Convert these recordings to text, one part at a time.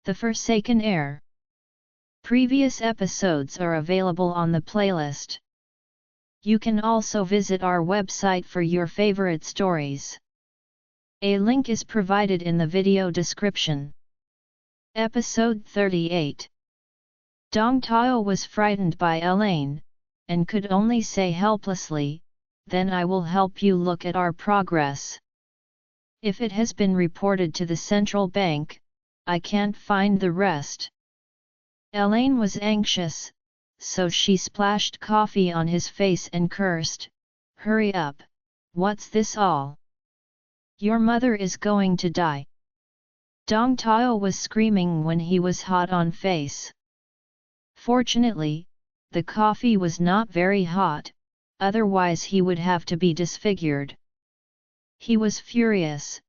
The Forsaken Heir. Previous episodes are available on the playlist. You can also visit our website for your favorite stories. A link is provided in the video description. Episode 38. Dong Tao was frightened by Elaine, and could only say helplessly, "Then I will help you look at our progress. If it has been reported to the central bank, I can't find the rest." Elaine was anxious, so she splashed coffee on his face and cursed, "Hurry up, what's this all? Your mother is going to die." Dong Tao was screaming when he was hot on face. Fortunately, the coffee was not very hot, otherwise he would have to be disfigured. He was furious,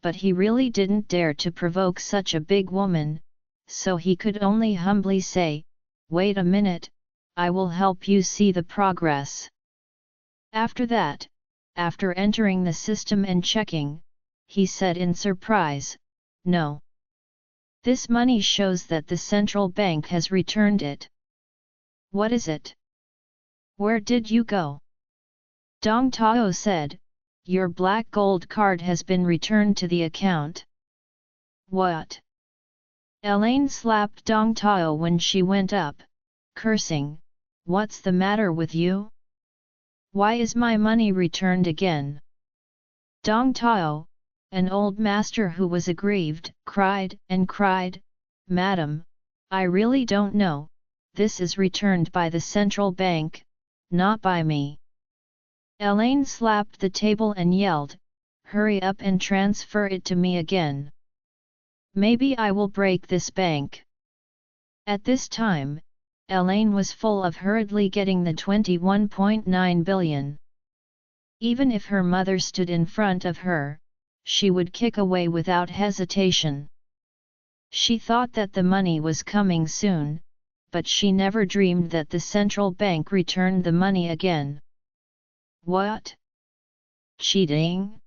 but he really didn't dare to provoke such a big woman, so he could only humbly say, "Wait a minute, I will help you see the progress." After that, after entering the system and checking, he said in surprise, "No. This money shows that the central bank has returned it. What is it? Where did you go?" Dong Tao said, "Your black gold card has been returned to the account." "What?" Elaine slapped Dong Tao when she went up, cursing, "What's the matter with you? Why is my money returned again?" Dong Tao, an old master who was aggrieved, cried and cried, "Madam, I really don't know, this is returned by the central bank, not by me." Elaine slapped the table and yelled, "Hurry up and transfer it to me again. Maybe I will break this bank." At this time, Elaine was full of hurriedly getting the 21.9 billion. Even if her mother stood in front of her, she would kick away without hesitation. She thought that the money was coming soon, but she never dreamed that the central bank returned the money again. What? Cheating?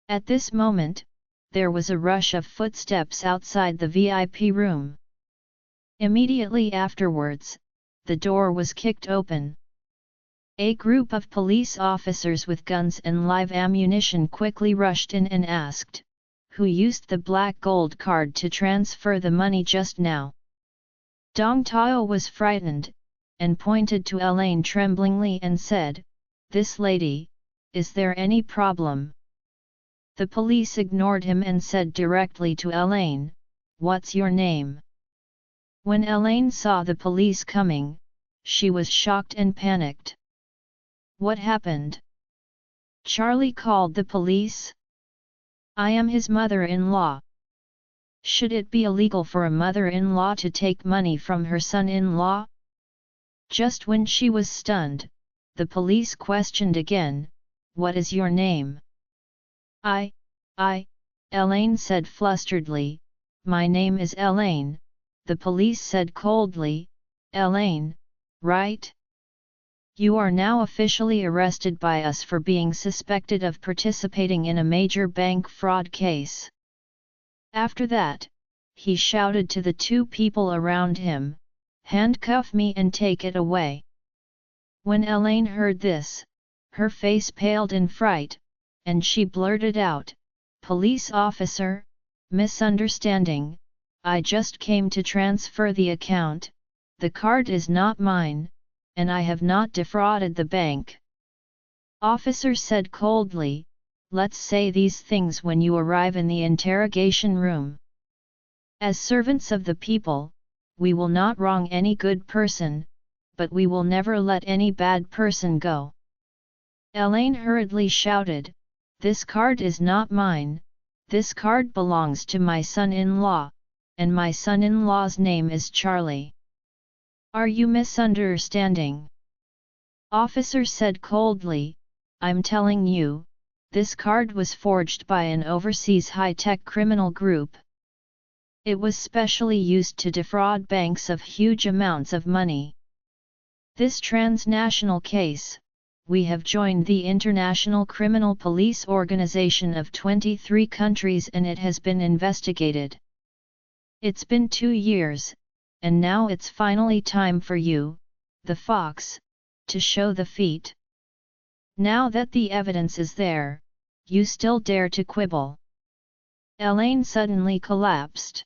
At this moment, there was a rush of footsteps outside the VIP room. Immediately afterwards, the door was kicked open. A group of police officers with guns and live ammunition quickly rushed in and asked, "Who used the black gold card to transfer the money just now?" Dong Tao was frightened, and pointed to Elaine tremblingly and said, "This lady, is there any problem?" The police ignored him and said directly to Elaine, "What's your name?" When Elaine saw the police coming, she was shocked and panicked. "What happened? Charlie called the police? I am his mother-in-law. Should it be illegal for a mother-in-law to take money from her son-in-law?" Just when she was stunned, the police questioned again, "What is your name?" I, Elaine said flusteredly, "My name is Elaine." The police said coldly, "Elaine, right? You are now officially arrested by us for being suspected of participating in a major bank fraud case." After that, he shouted to the two people around him, "Handcuff me and take it away." When Elaine heard this, her face paled in fright, and she blurted out, "Police officer, misunderstanding, I just came to transfer the account, the card is not mine, and I have not defrauded the bank." Officer said coldly, "Let's say these things when you arrive in the interrogation room. As servants of the people, we will not wrong any good person, but we will never let any bad person go." Elaine hurriedly shouted, "This card is not mine, this card belongs to my son-in-law, and my son-in-law's name is Charlie. Are you misunderstanding?" Officer said coldly, "I'm telling you, this card was forged by an overseas high-tech criminal group. It was specially used to defraud banks of huge amounts of money. This transnational case, we have joined the International Criminal Police Organization of 23 countries and it has been investigated. It's been 2 years, and now it's finally time for you, the fox, to show the feet. Now that the evidence is there, you still dare to quibble. Elaine suddenly collapsed.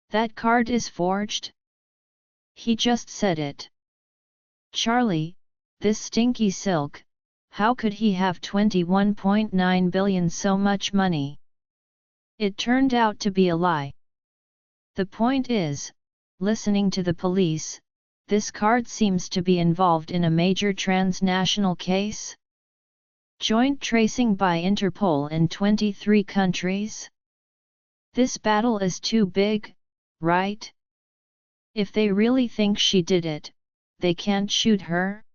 That card is forged? He just said it. Charlie, this stinky silk, how could he have 21.9 billion, so much money? It turned out to be a lie. The point is, listening to the police, this card seems to be involved in a major transnational case. Joint tracing by Interpol in 23 countries? This battle is too big, right? If they really think she did it, they can't shoot her?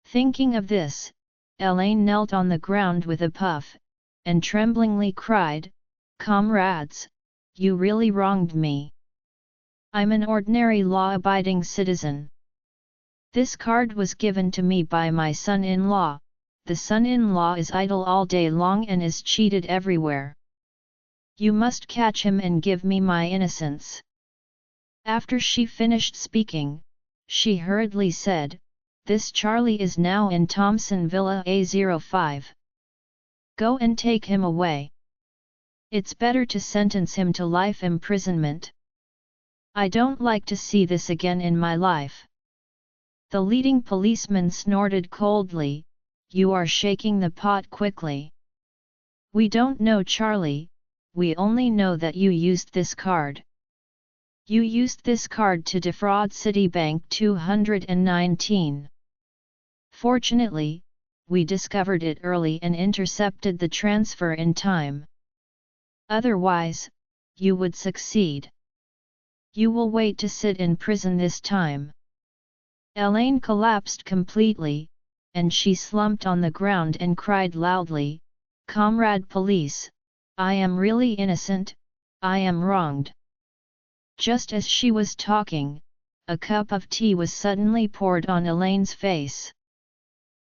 Thinking of this, Elaine knelt on the ground with a puff, and tremblingly cried, "Comrades, you really wronged me. I'm an ordinary law-abiding citizen. This card was given to me by my son-in-law. The son-in-law is idle all day long and is cheated everywhere. You must catch him and give me my innocence." After she finished speaking, she hurriedly said, "This Charlie is now in Thompson Villa A05. Go and take him away. It's better to sentence him to life imprisonment. I don't like to see this again in my life." The leading policeman snorted coldly, "You are shaking the pot quickly. We don't know Charlie, we only know that you used this card. You used this card to defraud Citibank 219. Fortunately, we discovered it early and intercepted the transfer in time. Otherwise, you would succeed. You will wait to sit in prison this time." Elaine collapsed completely, and she slumped on the ground and cried loudly, "Comrade police, I am really innocent, I am wronged." Just as she was talking, a cup of tea was suddenly poured on Elaine's face.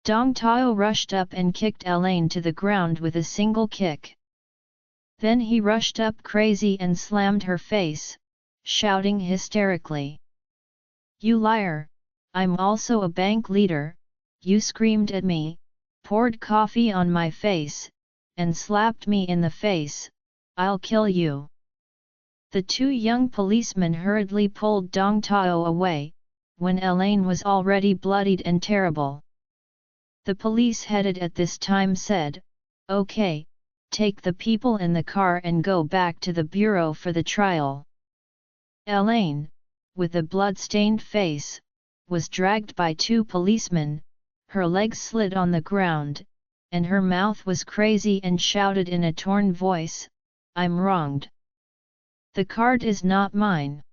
Dong Tao rushed up and kicked Elaine to the ground with a single kick. Then he rushed up crazy and slammed her face, shouting hysterically, "You liar, I'm also a bank leader," you screamed at me, poured coffee on my face, and slapped me in the face, "I'll kill you." The two young policemen hurriedly pulled Dong Tao away, when Elaine was already bloodied and terrible. The police headed at this time said, "Okay, take the people in the car and go back to the bureau for the trial." Elaine, with a blood-stained face, was dragged by two policemen, her legs slid on the ground, and her mouth was crazy and shouted in a torn voice, "I'm wronged. The card is not mine.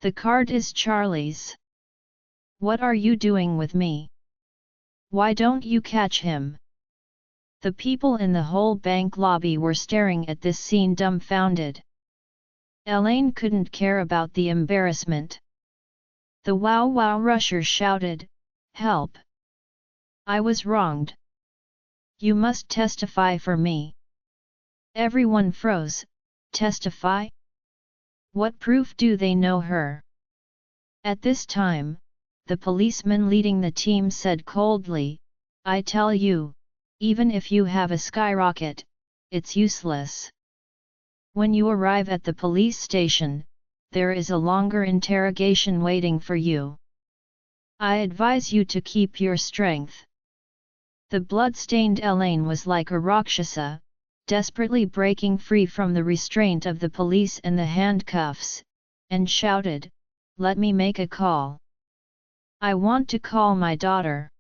The card is Charlie's. What are you doing with me? Why don't you catch him?" The people in the whole bank lobby were staring at this scene dumbfounded. Elaine couldn't care about the embarrassment. The Wow Wow Rusher shouted, "Help! I was wronged. You must testify for me." Everyone froze. Testify? What proof do they know her? At this time, the policeman leading the team said coldly, "I tell you, even if you have a skyrocket, it's useless. When you arrive at the police station, there is a longer interrogation waiting for you. I advise you to keep your strength." The blood-stained Elaine was like a Rakshasa, desperately breaking free from the restraint of the police and the handcuffs, and shouted, "Let me make a call. I want to call my daughter.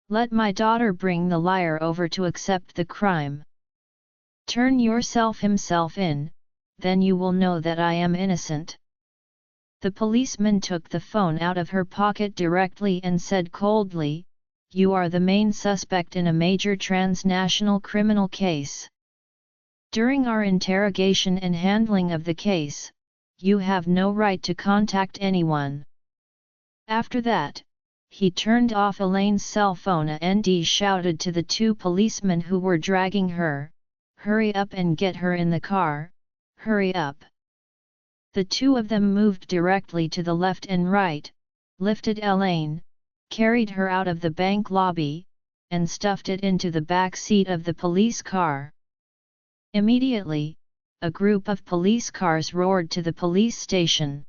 Let my daughter bring the liar over to accept the crime. Turn yourself himself in, then you will know that I am innocent." The policeman took the phone out of her pocket directly and said coldly, "You are the main suspect in a major transnational criminal case. During our interrogation and handling of the case, you have no right to contact anyone." After that, he turned off Elaine's cell phone and shouted to the two policemen who were dragging her, "Hurry up and get her in the car, hurry up. The two of them moved directly to the left and right, lifted Elaine, carried her out of the bank lobby, and stuffed it into the back seat of the police car. Immediately, a group of police cars roared to the police station.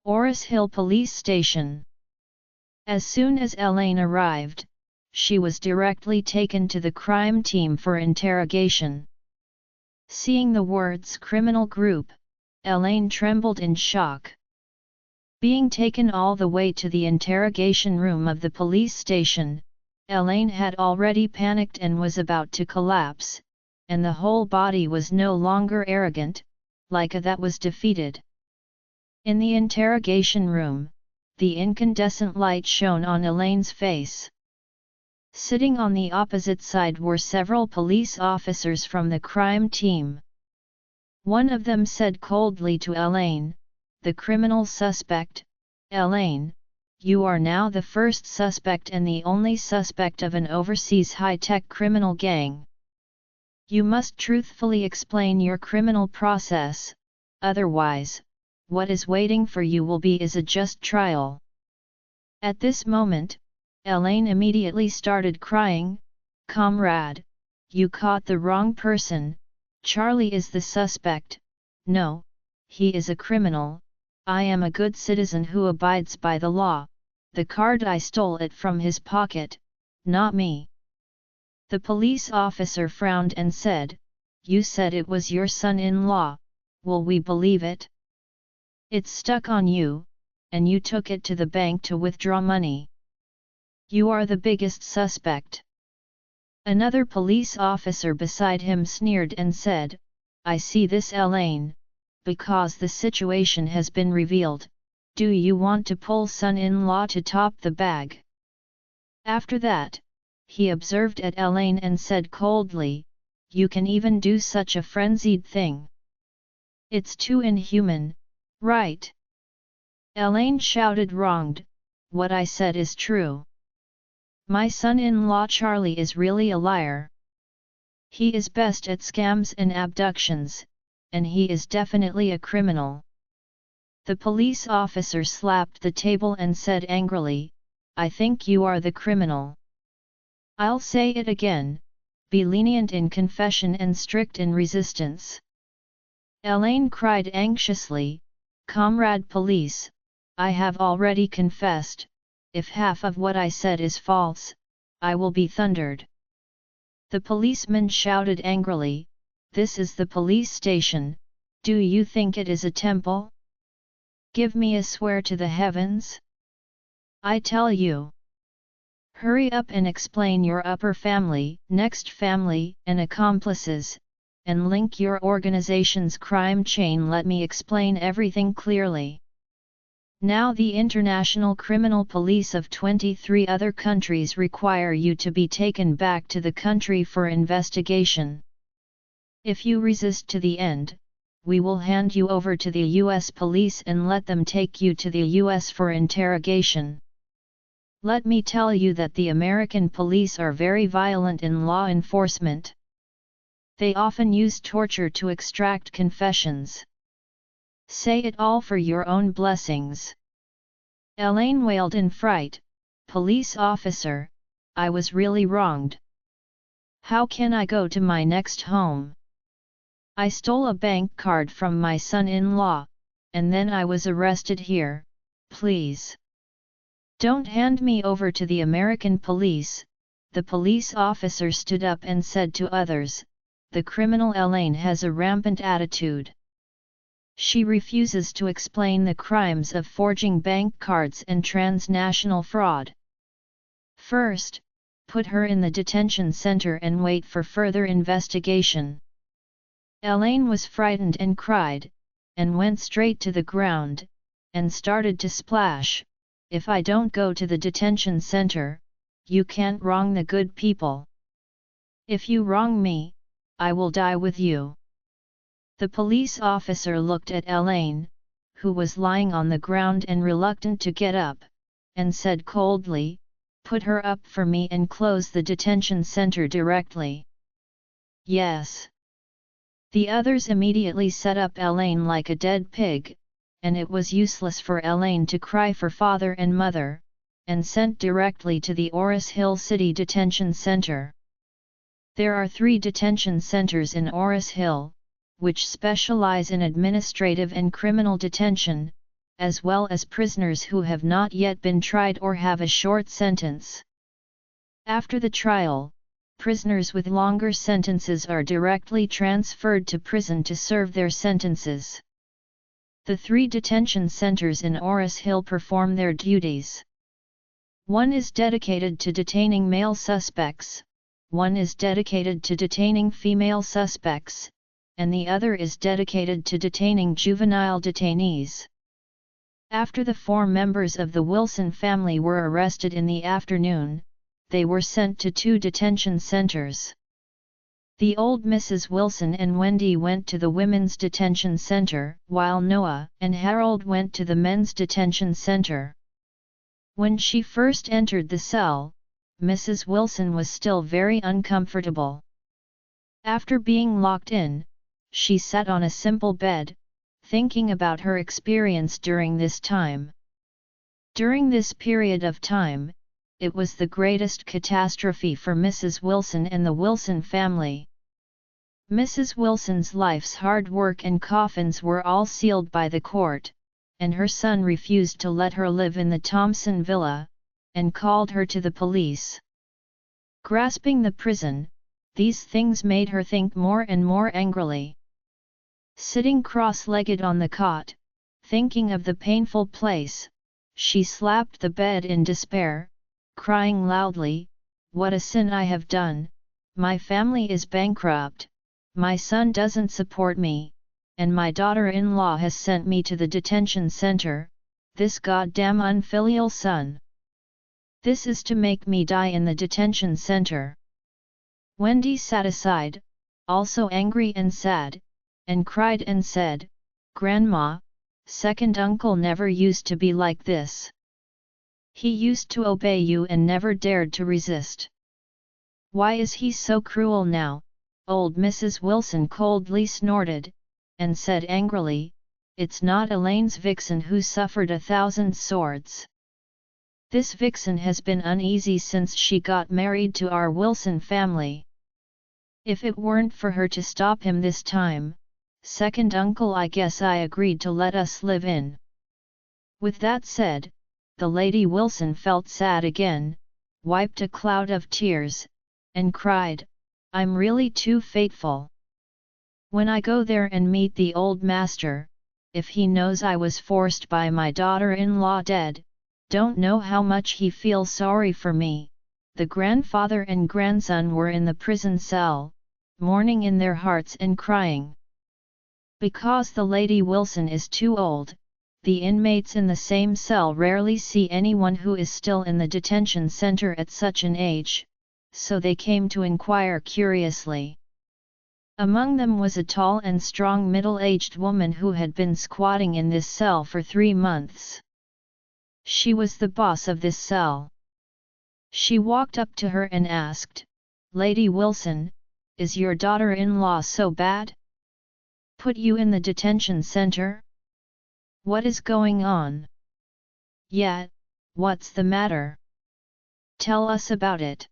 Oris Hill Police Station. As soon as Elaine arrived, she was directly taken to the crime team for interrogation. Seeing the words criminal group, Elaine trembled in shock. Being taken all the way to the interrogation room of the police station, Elaine had already panicked and was about to collapse, and the whole body was no longer arrogant, like a that was defeated. In the interrogation room, the incandescent light shone on Elaine's face. Sitting on the opposite side were several police officers from the crime team. One of them said coldly to Elaine, "The criminal suspect, Elaine, you are now the first suspect and the only suspect of an overseas high-tech criminal gang. You must truthfully explain your criminal process, otherwise, what is waiting for you will be is a just trial." At this moment, Elaine immediately started crying, "Comrade, you caught the wrong person, Charlie is the suspect, no, he is a criminal, I am a good citizen who abides by the law, the card I stole it from his pocket, not me." The police officer frowned and said, "You said it was your son-in-law, will we believe it? It's stuck on you, and you took it to the bank to withdraw money. You are the biggest suspect." Another police officer beside him sneered and said, "I see this, Elaine, because the situation has been revealed, do you want to pull son-in-law to top the bag?" After that, he observed at Elaine and said coldly, "You can even do such a frenzied thing. It's too inhuman, right?" Elaine shouted, "Wronged, what I said is true. My son-in-law Charlie is really a liar. He is best at scams and abductions, and he is definitely a criminal." The police officer slapped the table and said angrily, "I think you are the criminal. I'll say it again, be lenient in confession and strict in resistance." Elaine cried anxiously, "Comrade police, I have already confessed, if half of what I said is false, I will be thundered." The policeman shouted angrily, "This is the police station, do you think it is a temple? Give me a swear to the heavens? I tell you. Hurry up and explain your upper family, next family, and accomplices, and link your organization's crime chain. Let me explain everything clearly. Now the International Criminal Police of 23 other countries require you to be taken back to the country for investigation. If you resist to the end, we will hand you over to the US police and let them take you to the US for interrogation. Let me tell you that the American police are very violent in law enforcement. They often use torture to extract confessions. Say it all for your own blessings." Elaine wailed in fright, "Police officer, I was really wronged. How can I go to my next home? I stole a bank card from my son-in-law, and then I was arrested here, please. Don't hand me over to the American police." The police officer stood up and said to others, "The criminal Elaine has a rampant attitude. She refuses to explain the crimes of forging bank cards and transnational fraud. First, put her in the detention center and wait for further investigation." Elaine was frightened and cried, and went straight to the ground, and started to splash, "If I don't go to the detention center, you can't wrong the good people. If you wrong me, I will die with you." The police officer looked at Elaine, who was lying on the ground and reluctant to get up, and said coldly, "Put her up for me and close the detention center directly." "Yes. The others immediately set up Elaine like a dead pig, and it was useless for Elaine to cry for father and mother, and sent directly to the Oris Hill City Detention Center. There are 3 detention centers in Oris Hill, which specialize in administrative and criminal detention, as well as prisoners who have not yet been tried or have a short sentence. After the trial, prisoners with longer sentences are directly transferred to prison to serve their sentences. The 3 detention centers in Oris Hill perform their duties. One is dedicated to detaining male suspects, one is dedicated to detaining female suspects, and the other is dedicated to detaining juvenile detainees. After the 4 members of the Wilson family were arrested in the afternoon, they were sent to 2 detention centers. The old Mrs. Wilson and Wendy went to the women's detention center, while Noah and Harold went to the men's detention center. When she first entered the cell, Mrs. Wilson was still very uncomfortable. After being locked in, she sat on a simple bed, thinking about her experience during this time. During this period of time, it was the greatest catastrophe for Mrs. Wilson and the Wilson family. Mrs. Wilson's life's hard work and coffins were all sealed by the court, and her son refused to let her live in the Thompson villa, and called her to the police. Grasping the prison, these things made her think more and more angrily. Sitting cross-legged on the cot, thinking of the painful place, she slapped the bed in despair, crying loudly, "What a sin I have done! My family is bankrupt, my son doesn't support me, and my daughter-in-law has sent me to the detention center, this goddamn unfilial son! This is to make me die in the detention center." Wendy sat aside, also angry and sad, and cried and said, "Grandma, second uncle never used to be like this. He used to obey you and never dared to resist. Why is he so cruel now?" Old Mrs. Wilson coldly snorted, and said angrily, "It's not Elaine's vixen who suffered 1,000 swords. This vixen has been uneasy since she got married to our Wilson family. If it weren't for her to stop him this time, second uncle, I guess I agreed to let us live in." With that said, the Lady Wilson felt sad again, wiped a cloud of tears, and cried, "I'm really too fateful. When I go there and meet the old master, if he knows I was forced by my daughter-in-law dead, don't know how much he feels sorry for me." The grandfather and grandson were in the prison cell, mourning in their hearts and crying. Because the Lady Wilson is too old, the inmates in the same cell rarely see anyone who is still in the detention center at such an age, so they came to inquire curiously. Among them was a tall and strong middle-aged woman who had been squatting in this cell for 3 months. She was the boss of this cell. She walked up to her and asked, "Lady Wilson, is your daughter-in-law so bad? Put you in the detention center? What is going on? Yeah, what's the matter? Tell us about it."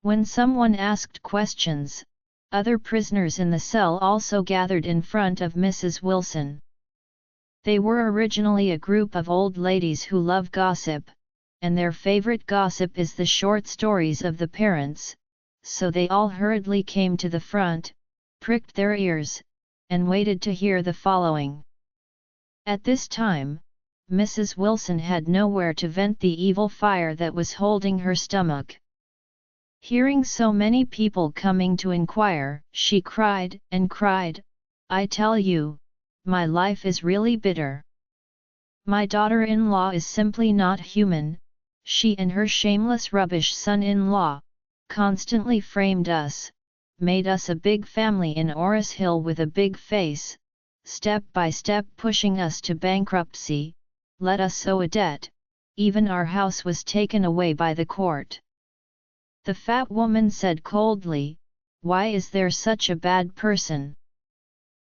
When someone asked questions, other prisoners in the cell also gathered in front of Mrs. Wilson. They were originally a group of old ladies who love gossip, and their favorite gossip is the short stories of the parents, so they all hurriedly came to the front, pricked their ears, and waited to hear the following. At this time, Mrs. Wilson had nowhere to vent the evil fire that was holding her stomach. Hearing so many people coming to inquire, she cried and cried, "I tell you, my life is really bitter. My daughter-in-law is simply not human. She and her shameless rubbish son-in-law constantly framed us, made us a big family in Oris Hill with a big face, step by step pushing us to bankruptcy, let us owe a debt, even our house was taken away by the court." The fat woman said coldly, "Why is there such a bad person?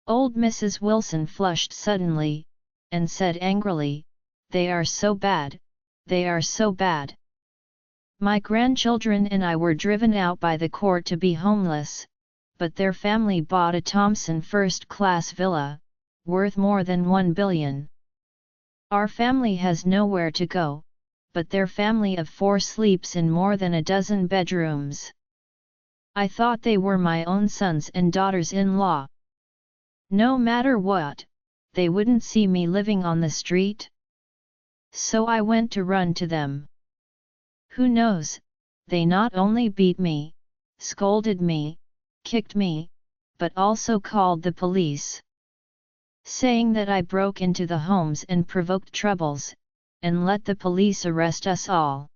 Old Mrs. Wilson flushed suddenly, and said angrily, "They are so bad, they are so bad. My grandchildren and I were driven out by the court to be homeless, but their family bought a Thompson first-class villa, worth more than 1 billion. Our family has nowhere to go, but their family of 4 sleeps in more than a dozen bedrooms. I thought they were my own sons and daughters-in-law. No matter what, they wouldn't see me living on the street. So I went to run to them. Who knows, they not only beat me, scolded me, kicked me, but also called the police, saying that I broke into the homes and provoked troubles, and let the police arrest us all."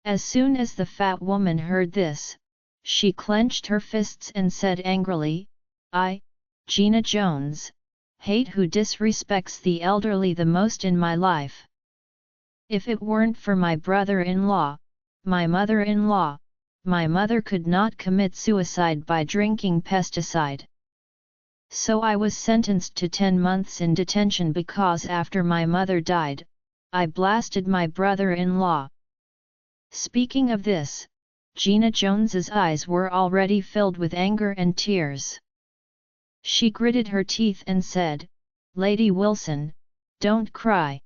As soon as the fat woman heard this, she clenched her fists and said angrily, "I, Gina Jones, hate who disrespects the elderly the most in my life. If it weren't for my brother-in-law, my mother-in-law, my mother could not commit suicide by drinking pesticide. So I was sentenced to 10 months in detention because after my mother died, I blasted my brother-in-law." Speaking of this, Gina Jones's eyes were already filled with anger and tears. She gritted her teeth and said, "Lady Wilson, don't cry.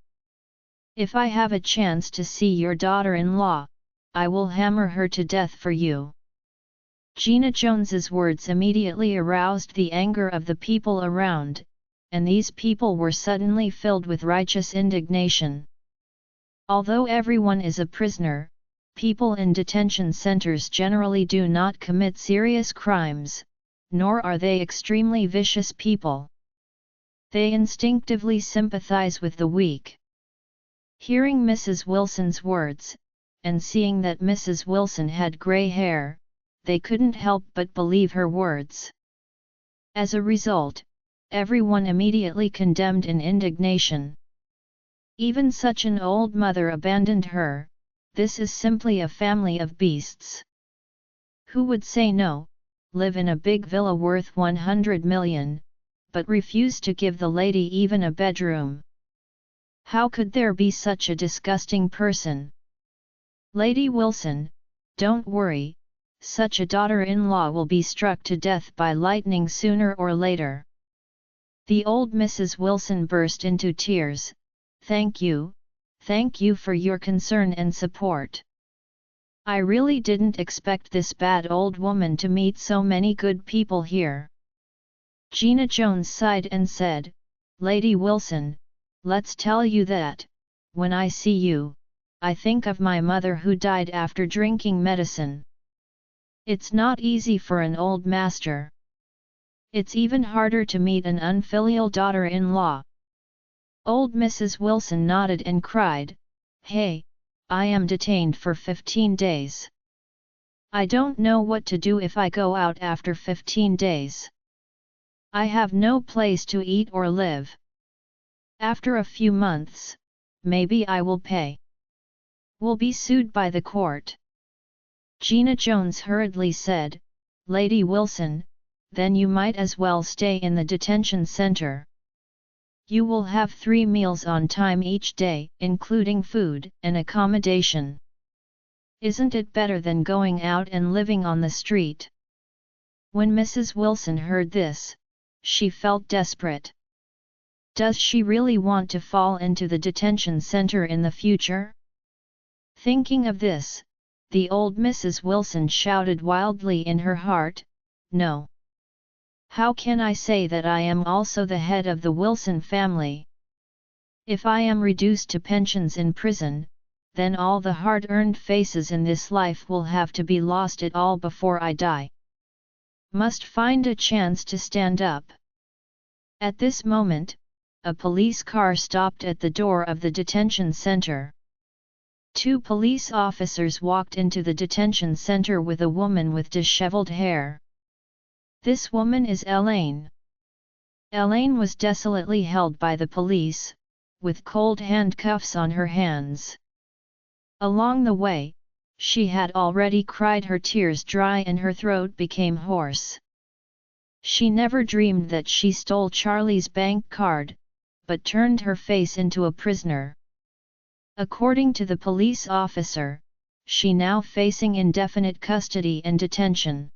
If I have a chance to see your daughter-in-law, I will hammer her to death for you." Gina Jones's words immediately aroused the anger of the people around, and these people were suddenly filled with righteous indignation. Although everyone is a prisoner, people in detention centers generally do not commit serious crimes, nor are they extremely vicious people. They instinctively sympathize with the weak. Hearing Mrs. Wilson's words, and seeing that Mrs. Wilson had gray hair, they couldn't help but believe her words. As a result, everyone immediately condemned in indignation. Even such an old mother abandoned her. This is simply a family of beasts. Who would say no, live in a big villa worth 100 million, but refuse to give the lady even a bedroom? How could there be such a disgusting person? Lady Wilson, don't worry, such a daughter-in-law will be struck to death by lightning sooner or later." The old Mrs. Wilson burst into tears. Thank you for your concern and support. I really didn't expect this bad old woman to meet so many good people here." Gina Jones sighed and said, "Lady Wilson, let's tell you that, when I see you, I think of my mother who died after drinking medicine. It's not easy for an old master. It's even harder to meet an unfilial daughter-in-law." Old Mrs. Wilson nodded and cried, "Hey, I am detained for 15 days. I don't know what to do if I go out after 15 days. I have no place to eat or live. After a few months, maybe I will pay. Will be sued by the court." Gina Jones hurriedly said, "Lady Wilson, then you might as well stay in the detention center. You will have 3 meals on time each day, including food and accommodation. Isn't it better than going out and living on the street?" When Mrs. Wilson heard this, she felt desperate. Does she really want to fall into the detention center in the future? Thinking of this, the old Mrs. Wilson shouted wildly in her heart, "No! How can I say that I am also the head of the Wilson family? If I am reduced to pensions in prison, then all the hard-earned faces in this life will have to be lost it all before I die. Must find a chance to stand up." At this moment, a police car stopped at the door of the detention center. 2 police officers walked into the detention center with a woman with disheveled hair. This woman is Elaine. Elaine was desolately held by the police, with cold handcuffs on her hands. Along the way, she had already cried her tears dry and her throat became hoarse. She never dreamed that she stole Charlie's bank card, but turned her face into a prisoner. According to the police officer, she now facing indefinite custody and detention.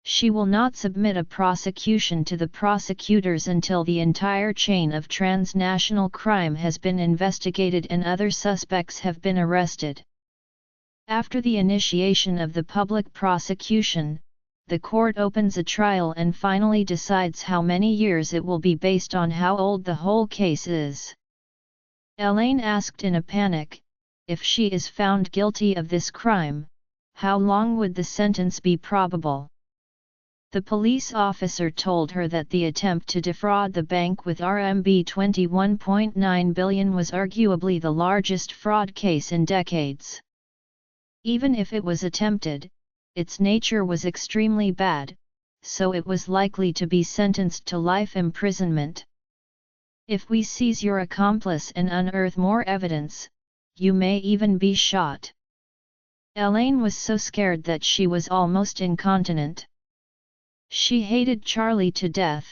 She will not submit a prosecution to the prosecutors until the entire chain of transnational crime has been investigated and other suspects have been arrested. After the initiation of the public prosecution, the court opens a trial and finally decides how many years it will be based on how old the whole case is. Elaine asked in a panic, if she is found guilty of this crime, how long would the sentence be probable? The police officer told her that the attempt to defraud the bank with RMB 21.9 billion was arguably the largest fraud case in decades. Even if it was attempted, its nature was extremely bad, so it was likely to be sentenced to life imprisonment. If we seize your accomplice and unearth more evidence, you may even be shot. Elaine was so scared that she was almost incontinent. She hated Charlie to death.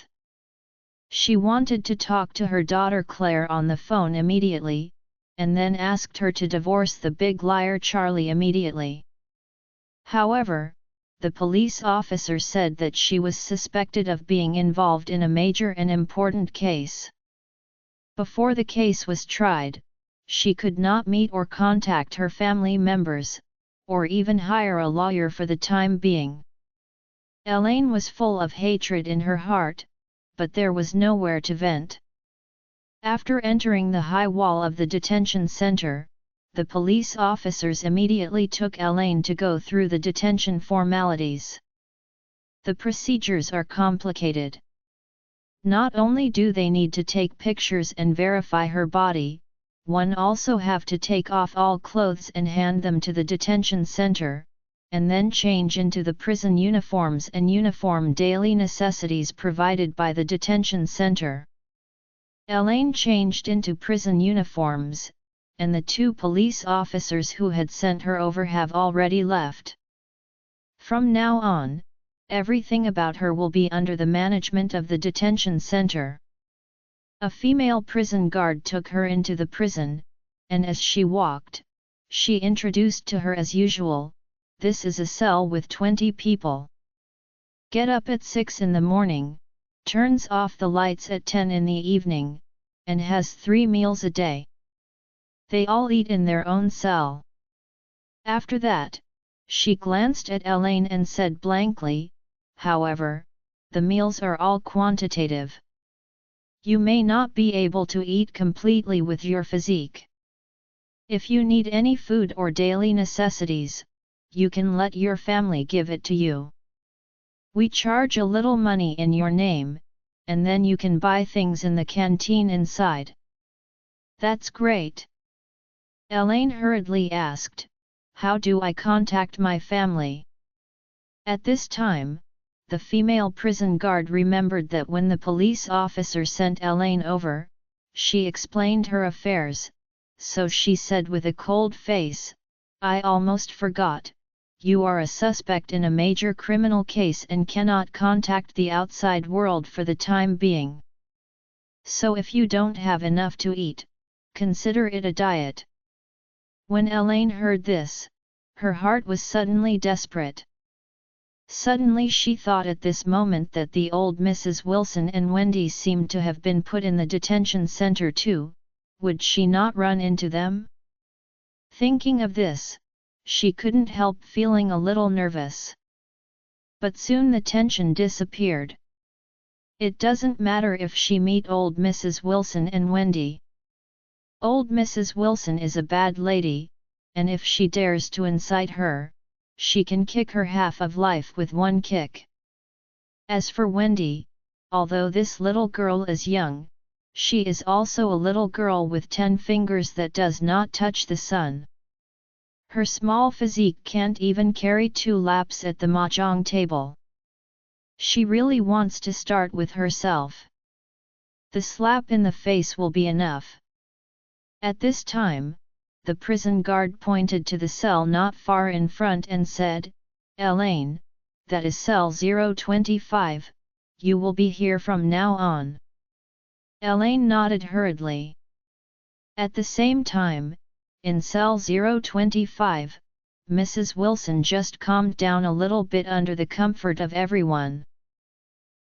She wanted to talk to her daughter Claire on the phone immediately, and then asked her to divorce the big liar Charlie immediately. However, the police officer said that she was suspected of being involved in a major and important case. Before the case was tried, she could not meet or contact her family members, or even hire a lawyer for the time being. Elaine was full of hatred in her heart, but there was nowhere to vent. After entering the high wall of the detention center, the police officers immediately took Elaine to go through the detention formalities. The procedures are complicated. Not only do they need to take pictures and verify her body, one also have to take off all clothes and hand them to the detention center, and then change into the prison uniforms and uniform daily necessities provided by the detention center. Elaine changed into prison uniforms, and the two police officers who had sent her over have already left. From now on, everything about her will be under the management of the detention center. A female prison guard took her into the prison, and as she walked, she introduced to her as usual, "This is a cell with 20 people. Get up at 6 in the morning, turns off the lights at 10 in the evening, and has 3 meals a day. They all eat in their own cell." After that, she glanced at Elaine and said blankly, "However, the meals are all quantitative. You may not be able to eat completely with your physique. If you need any food or daily necessities, you can let your family give it to you. We charge a little money in your name, and then you can buy things in the canteen inside." "That's great." Elaine hurriedly asked, "How do I contact my family?" At this time, the female prison guard remembered that when the police officer sent Elaine over, she explained her affairs, so she said with a cold face, "I almost forgot, you are a suspect in a major criminal case and cannot contact the outside world for the time being. So if you don't have enough to eat, consider it a diet." When Elaine heard this, her heart was suddenly desperate. Suddenly she thought at this moment that the old Mrs. Wilson and Wendy seemed to have been put in the detention center too. Would she not run into them? Thinking of this, she couldn't help feeling a little nervous. But soon the tension disappeared. It doesn't matter if she meet old Mrs. Wilson and Wendy. Old Mrs. Wilson is a bad lady, and if she dares to incite her, she can kick her half of life with one kick. As for Wendy, although this little girl is young, she is also a little girl with 10 fingers that does not touch the sun. Her small physique can't even carry 2 laps at the mahjong table. She really wants to start with herself. The slap in the face will be enough. At this time, the prison guard pointed to the cell not far in front and said, "Elaine, that is cell 025, you will be here from now on. Elaine nodded hurriedly. At the same time, in cell 025, Mrs. Wilson just calmed down a little bit under the comfort of everyone.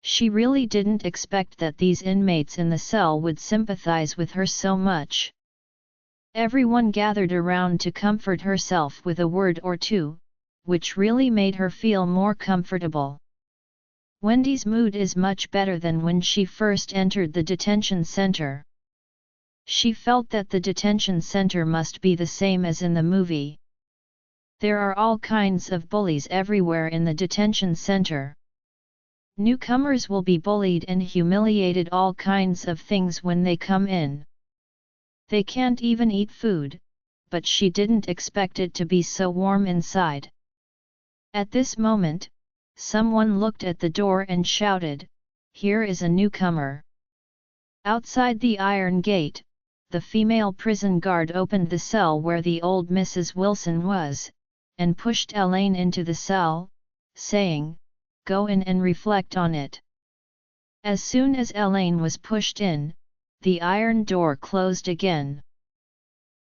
She really didn't expect that these inmates in the cell would sympathize with her so much. Everyone gathered around to comfort herself with a word or two, which really made her feel more comfortable. Wendy's mood is much better than when she first entered the detention center. She felt that the detention center must be the same as in the movie. There are all kinds of bullies everywhere in the detention center. Newcomers will be bullied and humiliated all kinds of things when they come in. They can't even eat food, but she didn't expect it to be so warm inside. At this moment, someone looked at the door and shouted, "Here is a newcomer." Outside the iron gate, the female prison guard opened the cell where the old Mrs. Wilson was, and pushed Elaine into the cell, saying, "Go in and reflect on it." As soon as Elaine was pushed in, the iron door closed again.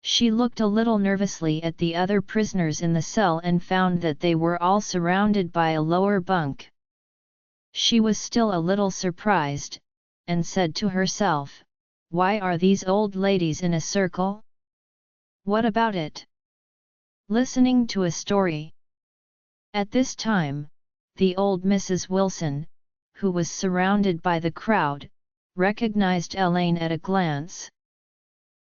She looked a little nervously at the other prisoners in the cell and found that they were all surrounded by a lower bunk. She was still a little surprised, and said to herself, "Why are these old ladies in a circle? What about it?" Listening to a story. At this time, the old Mrs. Wilson, who was surrounded by the crowd, recognized Elaine at a glance.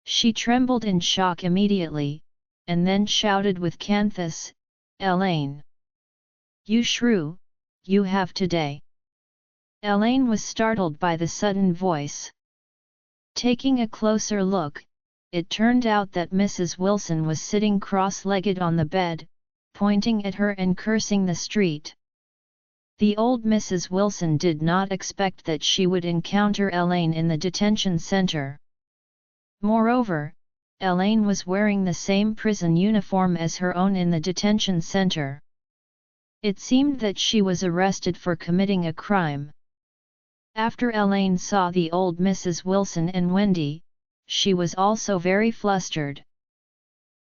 She trembled in shock immediately, and then shouted with Canthus, "Elaine! You shrew, you have today!" Elaine was startled by the sudden voice. Taking a closer look, it turned out that Mrs. Wilson was sitting cross-legged on the bed, pointing at her and cursing the street. The old Mrs. Wilson did not expect that she would encounter Elaine in the detention center. Moreover, Elaine was wearing the same prison uniform as her own in the detention center. It seemed that she was arrested for committing a crime. After Elaine saw the old Mrs. Wilson and Wendy, she was also very flustered.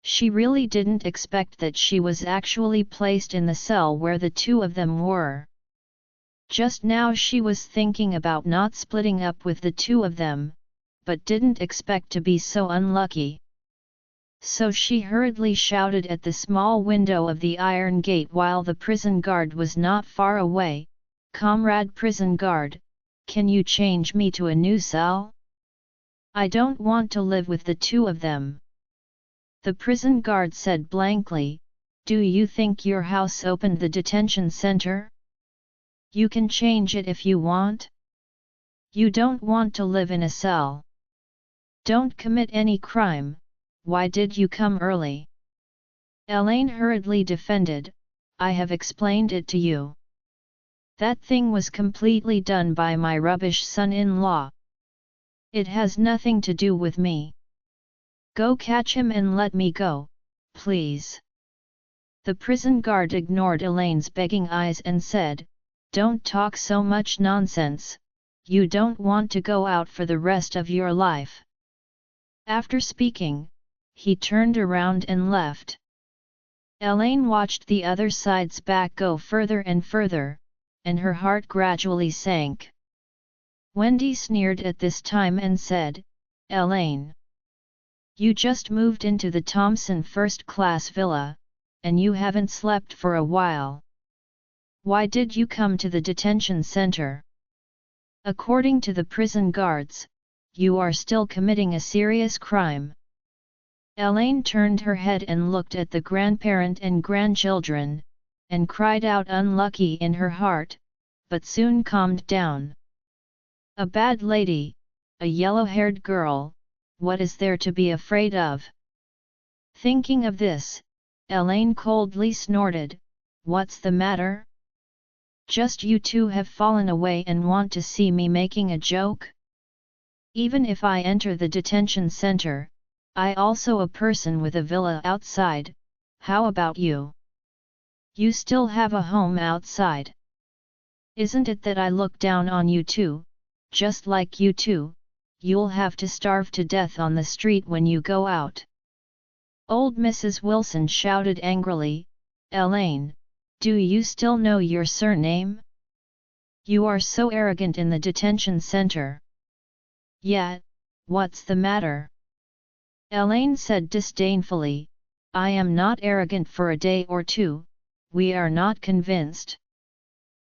She really didn't expect that she was actually placed in the cell where the two of them were. Just now she was thinking about not splitting up with the two of them, but didn't expect to be so unlucky. So she hurriedly shouted at the small window of the iron gate while the prison guard was not far away, "Comrade prison guard, can you change me to a new cell? I don't want to live with the two of them." The prison guard said blankly, "Do you think your house opened the detention center? You can change it if you want. You don't want to live in a cell. Don't commit any crime, why did you come early?" Elaine hurriedly defended, "I have explained it to you. That thing was completely done by my rubbish son-in-law. It has nothing to do with me. Go catch him and let me go, please." The prison guard ignored Elaine's begging eyes and said, "Don't talk so much nonsense, you don't want to go out for the rest of your life." After speaking, he turned around and left. Elaine watched the other side's back go further and further, and her heart gradually sank. Wendy sneered at this time and said, "Elaine, you just moved into the Thompson first-class villa, and you haven't slept for a while. Why did you come to the detention center? According to the prison guards, you are still committing a serious crime." Elaine turned her head and looked at the grandparent and grandchildren, and cried out unlucky in her heart, but soon calmed down. A bad lady, a yellow-haired girl, what is there to be afraid of? Thinking of this, Elaine coldly snorted, "What's the matter? Just you two have fallen away and want to see me making a joke? Even if I enter the detention center, I also a person with a villa outside, how about you? You still have a home outside. Isn't it that I look down on you too? Just like you too, you'll have to starve to death on the street when you go out." Old Mrs. Wilson shouted angrily, "Elaine, do you still know your surname? You are so arrogant in the detention center." "Yeah, what's the matter?" Elaine said disdainfully, "I am not arrogant for a day or two, we are not convinced."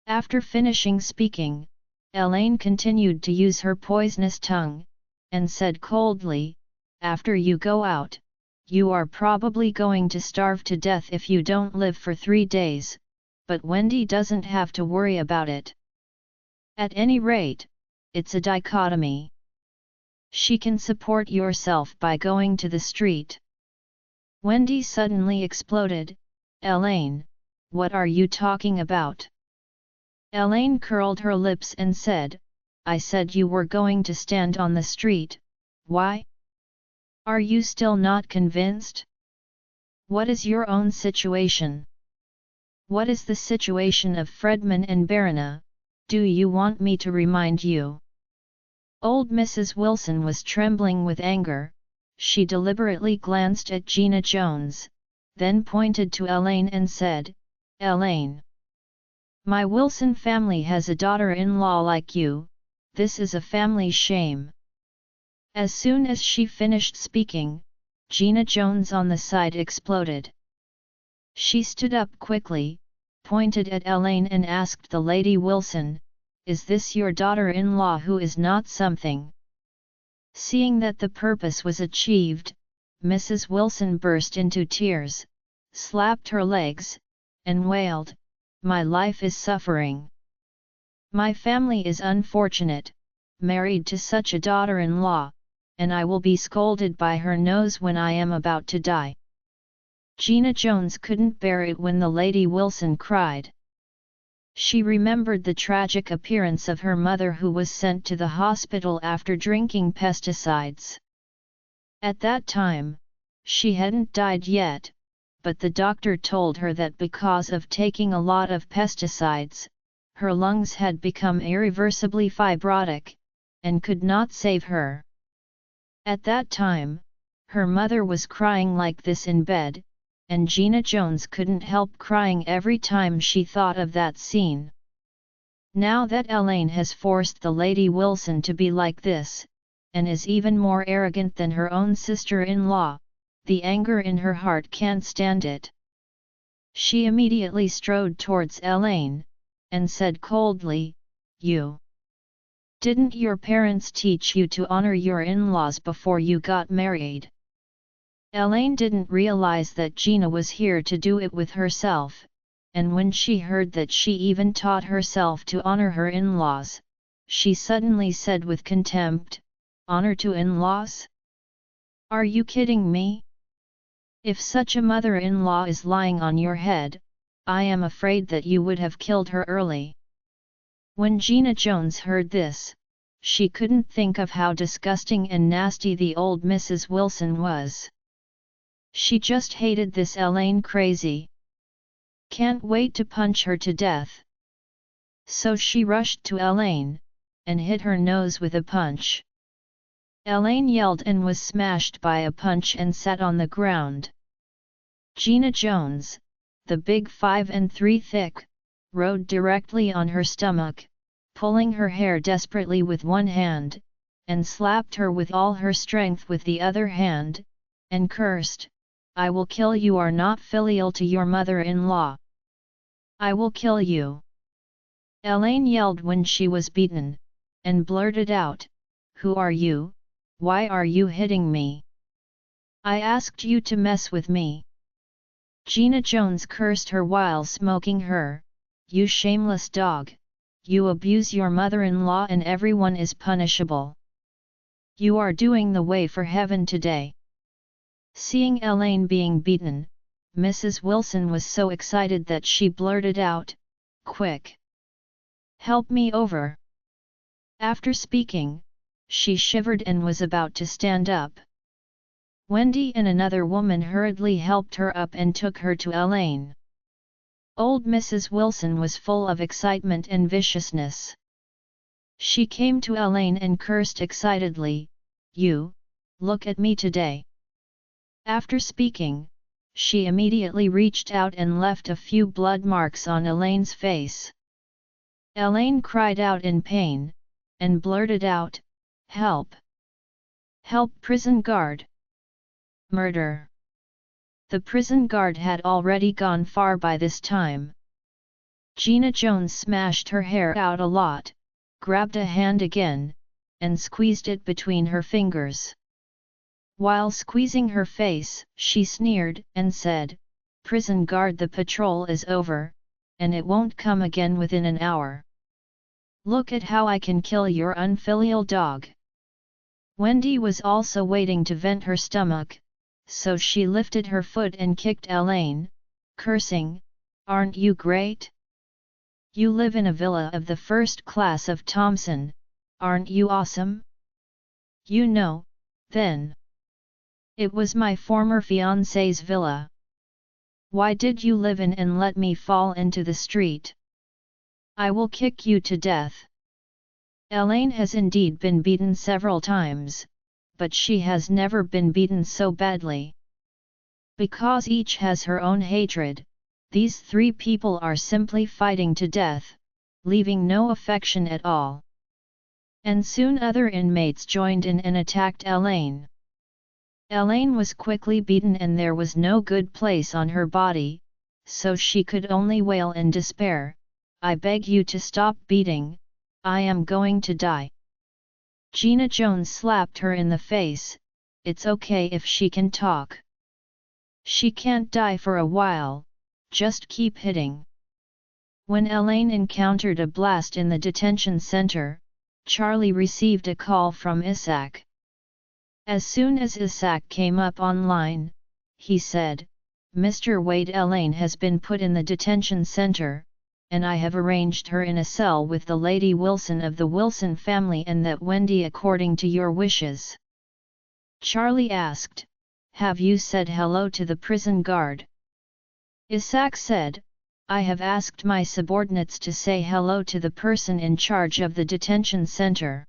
After finishing speaking, Elaine continued to use her poisonous tongue, and said coldly, "After you go out, you are probably going to starve to death if you don't live for 3 days, but Wendy doesn't have to worry about it. At any rate, it's a dichotomy. She can support yourself by going to the street." Wendy suddenly exploded, "Elaine, what are you talking about?" Elaine curled her lips and said, "I said you were going to stand on the street. Why? Are you still not convinced? What is your own situation? What is the situation of Fredman and Barina? Do you want me to remind you?" Old Mrs. Wilson was trembling with anger. She deliberately glanced at Gina Jones, then pointed to Elaine and said, "Elaine, my Wilson family has a daughter-in-law like you, this is a family shame." As soon as she finished speaking, Gina Jones on the side exploded. She stood up quickly, pointed at Elaine and asked the Lady Wilson, "Is this your daughter-in-law who is not something?" Seeing that the purpose was achieved, Mrs. Wilson burst into tears, slapped her legs, and wailed, "My life is suffering. My family is unfortunate, married to such a daughter-in-law, and I will be scolded by her nose when I am about to die." Gina Jones couldn't bear it when the Lady Wilson cried. She remembered the tragic appearance of her mother who was sent to the hospital after drinking pesticides. At that time, she hadn't died yet, but the doctor told her that because of taking a lot of pesticides, her lungs had become irreversibly fibrotic, and could not save her. At that time, her mother was crying like this in bed, and Gina Jones couldn't help crying every time she thought of that scene. Now that Elaine has forced the Lady Wilson to be like this, and is even more arrogant than her own sister-in-law, the anger in her heart can't stand it. She immediately strode towards Elaine, and said coldly, Didn't your parents teach you to honor your in-laws before you got married?" Elaine didn't realize that Gina was here to do it with herself, and when she heard that she even taught herself to honor her in-laws, she suddenly said with contempt, "Honor to in-laws? Are you kidding me? If such a mother-in-law is lying on your head, I am afraid that you would have killed her early." When Gina Jones heard this, she couldn't think of how disgusting and nasty the old Mrs. Wilson was. She just hated this Elaine crazy. Can't wait to punch her to death. So she rushed to Elaine, and hit her nose with a punch. Elaine yelled and was smashed by a punch and sat on the ground. Gina Jones, the big 5 3 thick, rode directly on her stomach, pulling her hair desperately with one hand, and slapped her with all her strength with the other hand, and cursed, "I will kill you, are not filial to your mother-in-law. I will kill you." Elaine yelled when she was beaten, and blurted out, "Who are you? Why are you hitting me? I asked you to mess with me." Gina Jones cursed her while smoking her, "You shameless dog, you abuse your mother-in-law and everyone is punishable. You are doing the way for heaven today." Seeing Elaine being beaten, Mrs. Wilson was so excited that she blurted out, "Quick! Help me over!" After speaking, she shivered and was about to stand up. Wendy and another woman hurriedly helped her up and took her to Elaine. Old Mrs. Wilson was full of excitement and viciousness. She came to Elaine and cursed excitedly, "You, look at me today." After speaking, she immediately reached out and left a few blood marks on Elaine's face. Elaine cried out in pain, and blurted out, "Help! Help, prison guard! Murder!" The prison guard had already gone far by this time. Gina Jones smashed her hair out a lot, grabbed a hand again, and squeezed it between her fingers. While squeezing her face, she sneered and said, "Prison guard, the patrol is over, and it won't come again within an hour. Look at how I can kill your unfilial dog." Wendy was also waiting to vent her stomach, so she lifted her foot and kicked Elaine, cursing, "Aren't you great? You live in a villa of the first class of Thompson, aren't you awesome? You know, then. It was my former fiancé's villa. Why did you live in and let me fall into the street? I will kick you to death." Elaine has indeed been beaten several times, but she has never been beaten so badly. Because each has her own hatred, these three people are simply fighting to death, leaving no affection at all. And soon other inmates joined in and attacked Elaine. Elaine was quickly beaten and there was no good place on her body, so she could only wail in despair, "I beg you to stop beating, I am going to die." Gina Jones slapped her in the face, "It's okay if she can talk. She can't die for a while, just keep hitting." When Elaine encountered a blast in the detention center, Charlie received a call from Isaac. As soon as Isaac came up online, he said, "Mr. Wade, Elaine has been put in the detention center, and I have arranged her in a cell with the Lady Wilson of the Wilson family and that Wendy according to your wishes." Charlie asked, "Have you said hello to the prison guard?" Isaac said, "I have asked my subordinates to say hello to the person in charge of the detention center.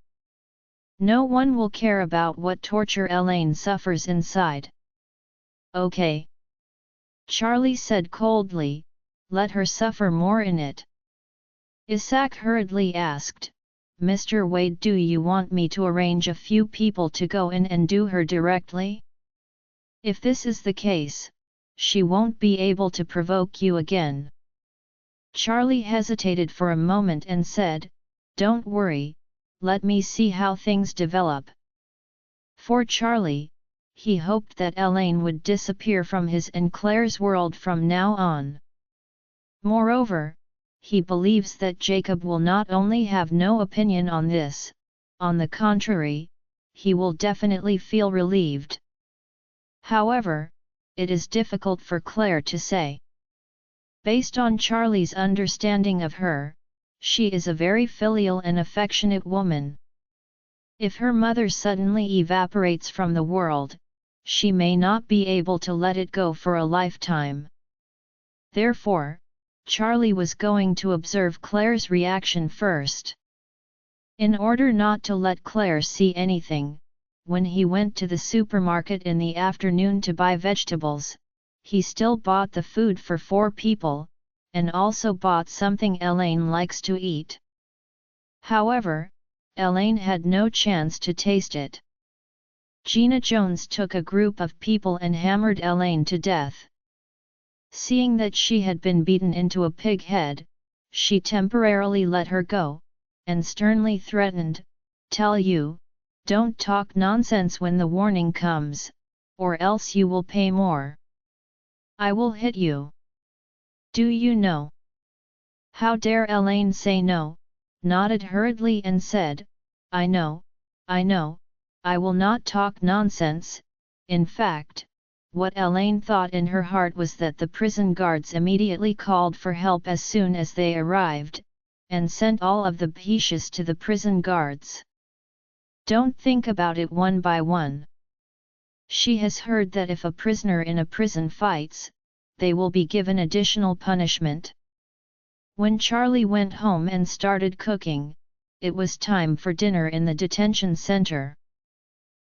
No one will care about what torture Elaine suffers inside." "Okay." Charlie said coldly, "Let her suffer more in it." Isaac hurriedly asked, "Mr. Wade, do you want me to arrange a few people to go in and do her directly? If this is the case, she won't be able to provoke you again." Charlie hesitated for a moment and said, "Don't worry, let me see how things develop." For Charlie, he hoped that Elaine would disappear from his and Claire's world from now on. Moreover, he believes that Jacob will not only have no opinion on this, on the contrary, he will definitely feel relieved. However, it is difficult for Claire to say. Based on Charlie's understanding of her, she is a very filial and affectionate woman. If her mother suddenly evaporates from the world, she may not be able to let it go for a lifetime. Therefore, Charlie was going to observe Claire's reaction first. In order not to let Claire see anything, when he went to the supermarket in the afternoon to buy vegetables, he still bought the food for 4 people, and also bought something Elaine likes to eat. However, Elaine had no chance to taste it. Gina Jones took a group of people and hammered Elaine to death. Seeing that she had been beaten into a pig head, she temporarily let her go, and sternly threatened, "Tell you, don't talk nonsense when the warning comes, or else you will pay more. I will hit you. Do you know?" How dare Elaine say no, nodded hurriedly and said, I know, I will not talk nonsense." In fact, what Elaine thought in her heart was that the prison guards immediately called for help as soon as they arrived, and sent all of the pieces to the prison guards. Don't think about it one by one. She has heard that if a prisoner in a prison fights, they will be given additional punishment. When Charlie went home and started cooking, it was time for dinner in the detention center.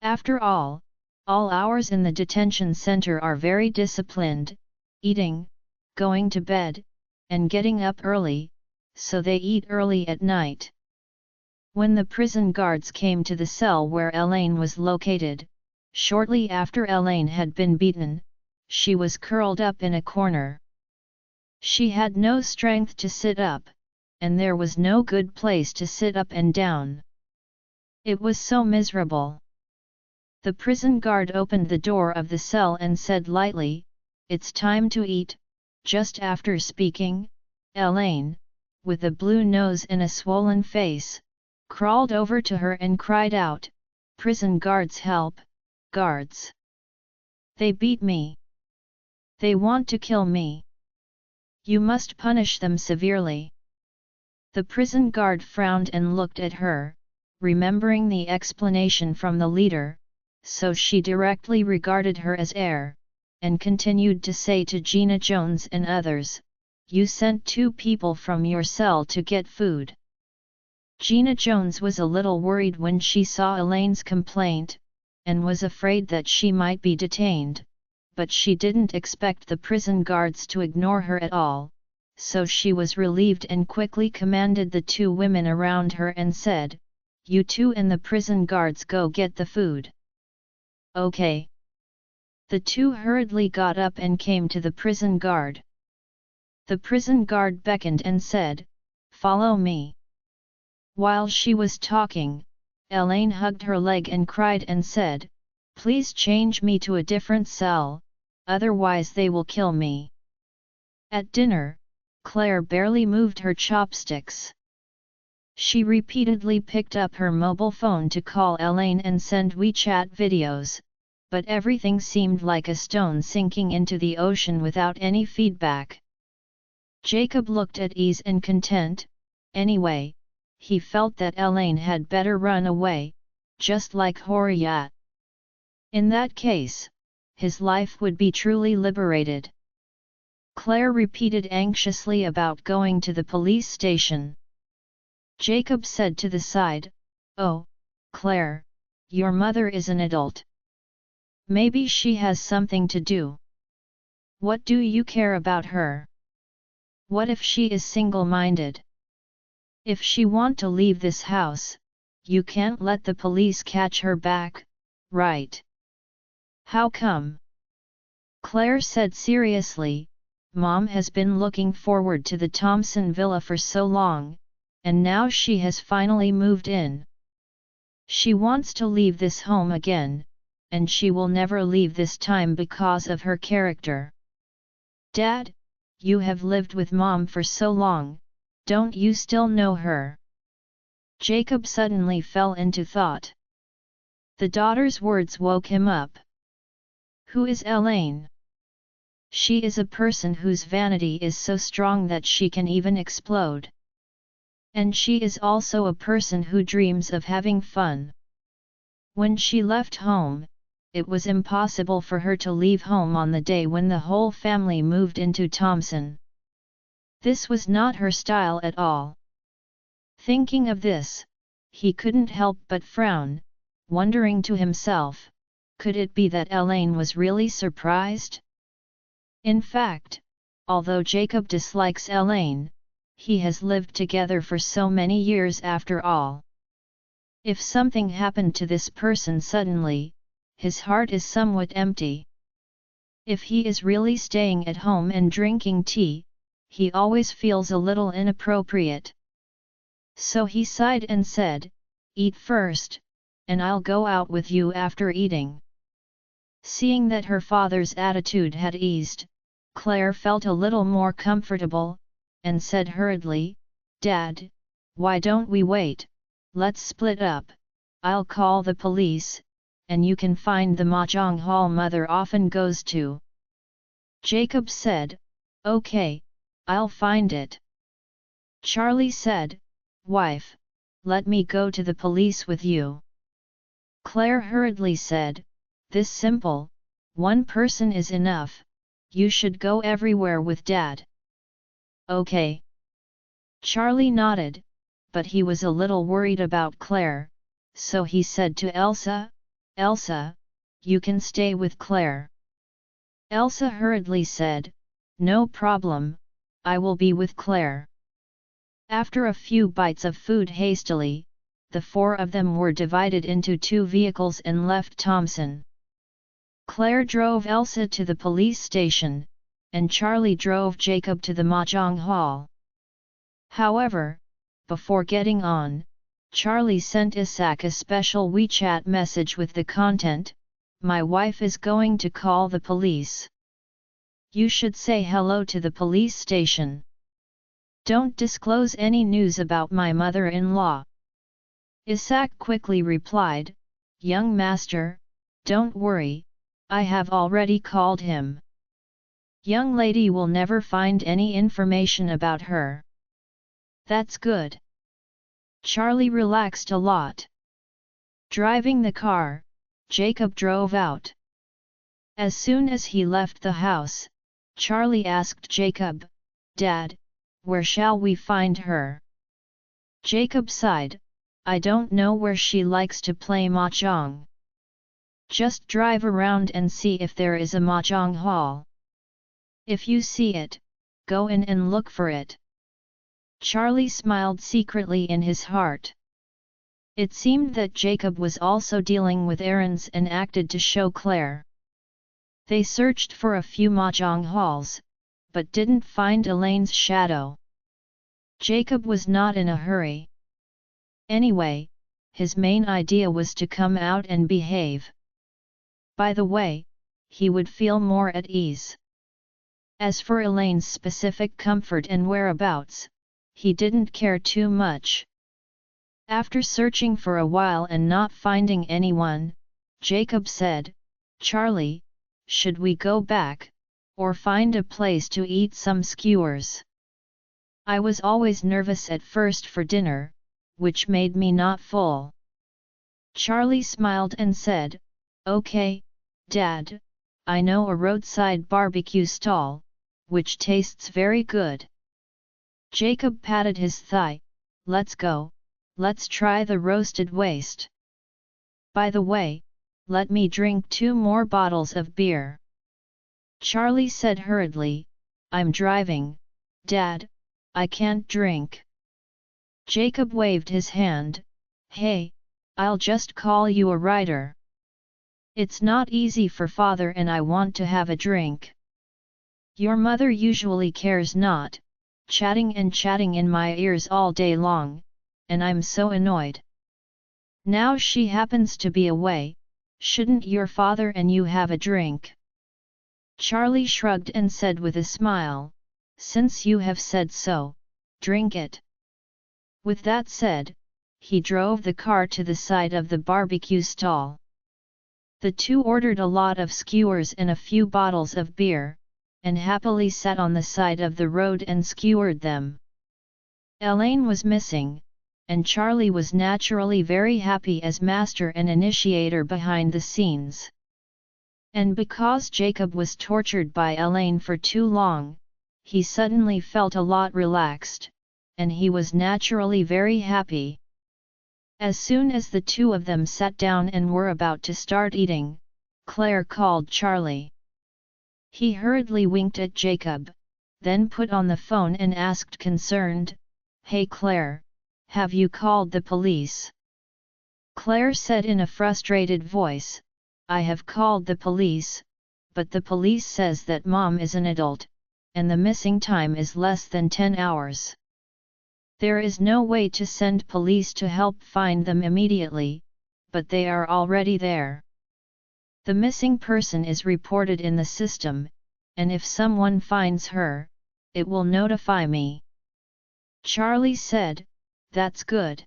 After all hours in the detention center are very disciplined, eating, going to bed, and getting up early, so they eat early at night. When the prison guards came to the cell where Elaine was located, shortly after Elaine had been beaten, she was curled up in a corner. She had no strength to sit up, and there was no good place to sit up and down. It was so miserable. The prison guard opened the door of the cell and said lightly, "It's time to eat." Just after speaking, Elaine, with a blue nose and a swollen face, crawled over to her and cried out, "Prison guards, help, guards! They beat me. They want to kill me. You must punish them severely." The prison guard frowned and looked at her, remembering the explanation from the leader, so she directly regarded her as heir, and continued to say to Gina Jones and others, "You sent 2 people from your cell to get food." Gina Jones was a little worried when she saw Elaine's complaint, and was afraid that she might be detained, but she didn't expect the prison guards to ignore her at all, so she was relieved and quickly commanded the 2 women around her and said, "You 2 and the prison guards go get the food." "Okay." The 2 hurriedly got up and came to the prison guard. The prison guard beckoned and said, "Follow me." While she was talking, Elaine hugged her leg and cried and said, "Please change me to a different cell, otherwise they will kill me." At dinner, Claire barely moved her chopsticks. She repeatedly picked up her mobile phone to call Elaine and send WeChat videos, but everything seemed like a stone sinking into the ocean without any feedback. Jacob looked at ease and content. Anyway, he felt that Elaine had better run away, just like Horia. In that case, his life would be truly liberated. Claire repeated anxiously about going to the police station. Jacob said to the side, "Oh, Claire, your mother is an adult. Maybe she has something to do. What do you care about her? What if she is single-minded? If she want to leave this house, you can't let the police catch her back, right?" "How come?" Claire said seriously, "Mom has been looking forward to the Thompson villa for so long, and now she has finally moved in. She wants to leave this home again, and she will never leave this time because of her character." "Dad, you have lived with Mom for so long, don't you still know her?" Jacob suddenly fell into thought. The daughter's words woke him up. "Who is Elaine?" "She is a person whose vanity is so strong that she can even explode. And she is also a person who dreams of having fun. When she left home, it was impossible for her to leave home on the day when the whole family moved into Thompson. This was not her style at all." Thinking of this, he couldn't help but frown, wondering to himself, could it be that Elaine was really surprised? In fact, although Jacob dislikes Elaine, he has lived together for so many years after all. If something happened to this person suddenly, his heart is somewhat empty. If he is really staying at home and drinking tea, he always feels a little inappropriate. So he sighed and said, "Eat first, and I'll go out with you after eating." Seeing that her father's attitude had eased, Claire felt a little more comfortable, and said hurriedly, "Dad, why don't we wait? Let's split up. I'll call the police, and you can find the mahjong hall Mother often goes to." Jacob said, "Okay, I'll find it." Charlie said, "Wife, let me go to the police with you." Claire hurriedly said, "This simple, one person is enough, you should go everywhere with Dad." "Okay." Charlie nodded, but he was a little worried about Claire, so he said to Elsa, "Elsa, you can stay with Claire." Elsa hurriedly said, "No problem, I will be with Claire." After a few bites of food hastily, the four of them were divided into two vehicles and left Thompson. Claire drove Elsa to the police station, and Charlie drove Jacob to the mahjong hall. However, before getting on, Charlie sent Isak a special WeChat message with the content, "My wife is going to call the police. You should say hello to the police station. Don't disclose any news about my mother-in-law." Isak quickly replied, "Young master, don't worry, I have already called him. Young lady will never find any information about her." "That's good." Charlie relaxed a lot. Driving the car, Jacob drove out. As soon as he left the house, Charlie asked Jacob, "Dad, where shall we find her?" Jacob sighed, "I don't know where she likes to play mahjong. Just drive around and see if there is a mahjong hall. If you see it, go in and look for it." Charlie smiled secretly in his heart. It seemed that Jacob was also dealing with errands and acted to show Claire. They searched for a few mahjong halls, but didn't find Elaine's shadow. Jacob was not in a hurry. Anyway, his main idea was to come out and behave. By the way, he would feel more at ease. As for Elaine's specific comfort and whereabouts, he didn't care too much. After searching for a while and not finding anyone, Jacob said, "Charlie, should we go back, or find a place to eat some skewers? I was always nervous at first for dinner, which made me not full." Charlie smiled and said, "Okay, Dad, I know a roadside barbecue stall, which tastes very good." Jacob patted his thigh, "Let's go, let's try the roasted waste. By the way, let me drink 2 more bottles of beer." Charlie said hurriedly, "I'm driving, Dad, I can't drink." Jacob waved his hand, "Hey, I'll just call you a rider. It's not easy for father and I want to have a drink. Your mother usually cares not, chatting in my ears all day long, and I'm so annoyed. Now she happens to be away, shouldn't your father and you have a drink?" Charlie shrugged and said with a smile, "Since you have said so, drink it." With that said, he drove the car to the side of the barbecue stall. The two ordered a lot of skewers and a few bottles of beer, and happily sat on the side of the road and skewered them. Elaine was missing, and Charlie was naturally very happy as master and initiator behind the scenes. And because Jacob was tortured by Elaine for too long, he suddenly felt a lot relaxed, and he was naturally very happy. As soon as the two of them sat down and were about to start eating, Claire called Charlie. He hurriedly winked at Jacob, then put on the phone and asked concerned, "Hey Claire, have you called the police?" Claire said in a frustrated voice, "I have called the police, but the police says that Mom is an adult, and the missing time is less than 10 hours. There is no way to send police to help find them immediately, but they are already there. The missing person is reported in the system, and if someone finds her, it will notify me." Charlie said, "That's good.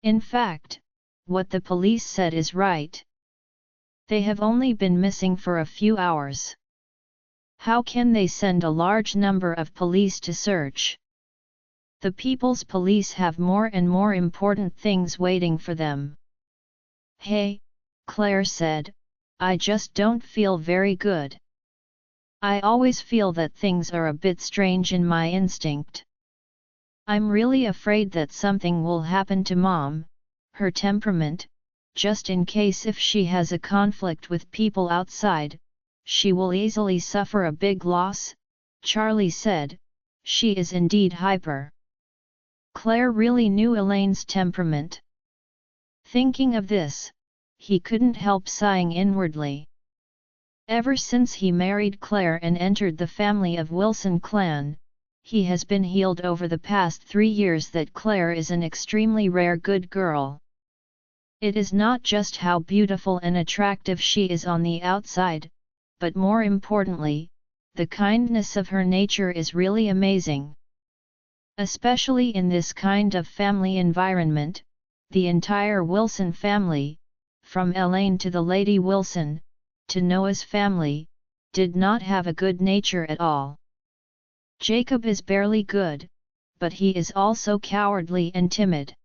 In fact, what the police said is right. They have only been missing for a few hours. How can they send a large number of police to search? The people's police have more and more important things waiting for them." "Hey," Claire said, "I just don't feel very good. I always feel that things are a bit strange in my instinct." I'm really afraid that something will happen to Mom, her temperament, just in case if she has a conflict with people outside, she will easily suffer a big loss, Charlie said. She is indeed hyper. Claire really knew Elaine's temperament. Thinking of this, he couldn't help sighing inwardly. Ever since he married Claire and entered the family of Wilson clan, he has been healed over the past 3 years that Claire is an extremely rare good girl. It is not just how beautiful and attractive she is on the outside, but more importantly, the kindness of her nature is really amazing. Especially in this kind of family environment, the entire Wilson family, from Elaine to the Lady Wilson, to Noah's family, did not have a good nature at all. Jacob is barely good, but he is also cowardly and timid.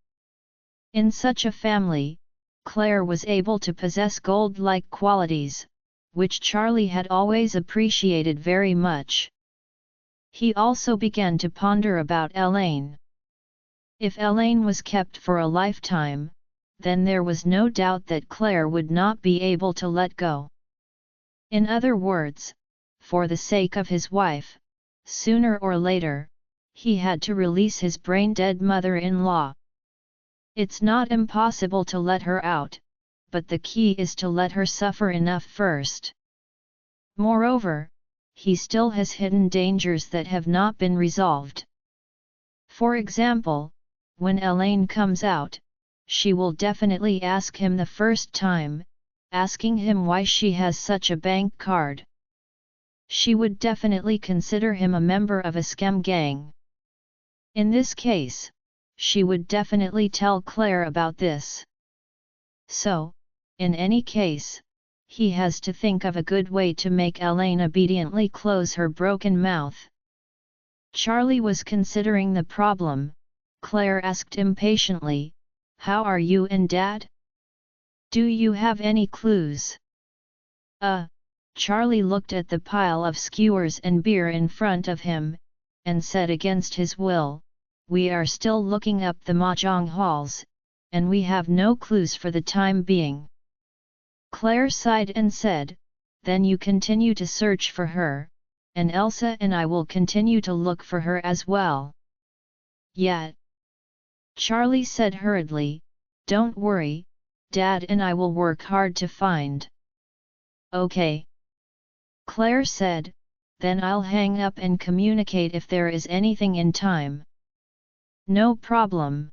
In such a family, Claire was able to possess gold-like qualities, which Charlie had always appreciated very much. He also began to ponder about Elaine. If Elaine was kept for a lifetime, then there was no doubt that Claire would not be able to let go. In other words, for the sake of his wife, sooner or later, he had to release his brain-dead mother-in-law. It's not impossible to let her out, but the key is to let her suffer enough first. Moreover, he still has hidden dangers that have not been resolved. For example, when Elaine comes out, she will definitely ask him the first time, asking him why she has such a bank card. She would definitely consider him a member of a scam gang. In this case, she would definitely tell Claire about this. So, in any case, he has to think of a good way to make Elaine obediently close her broken mouth. Charlie was considering the problem. Claire asked impatiently, "How are you and Dad? Do you have any clues?" Charlie looked at the pile of skewers and beer in front of him, and said against his will, "We are still looking up the mahjong halls, and we have no clues for the time being." Claire sighed and said, "Then you continue to search for her, and Elsa and I will continue to look for her as well." "Yeah," Charlie said hurriedly, "don't worry, Dad and I will work hard to find." "Okay," Claire said, "then I'll hang up and communicate if there is anything in time." "No problem."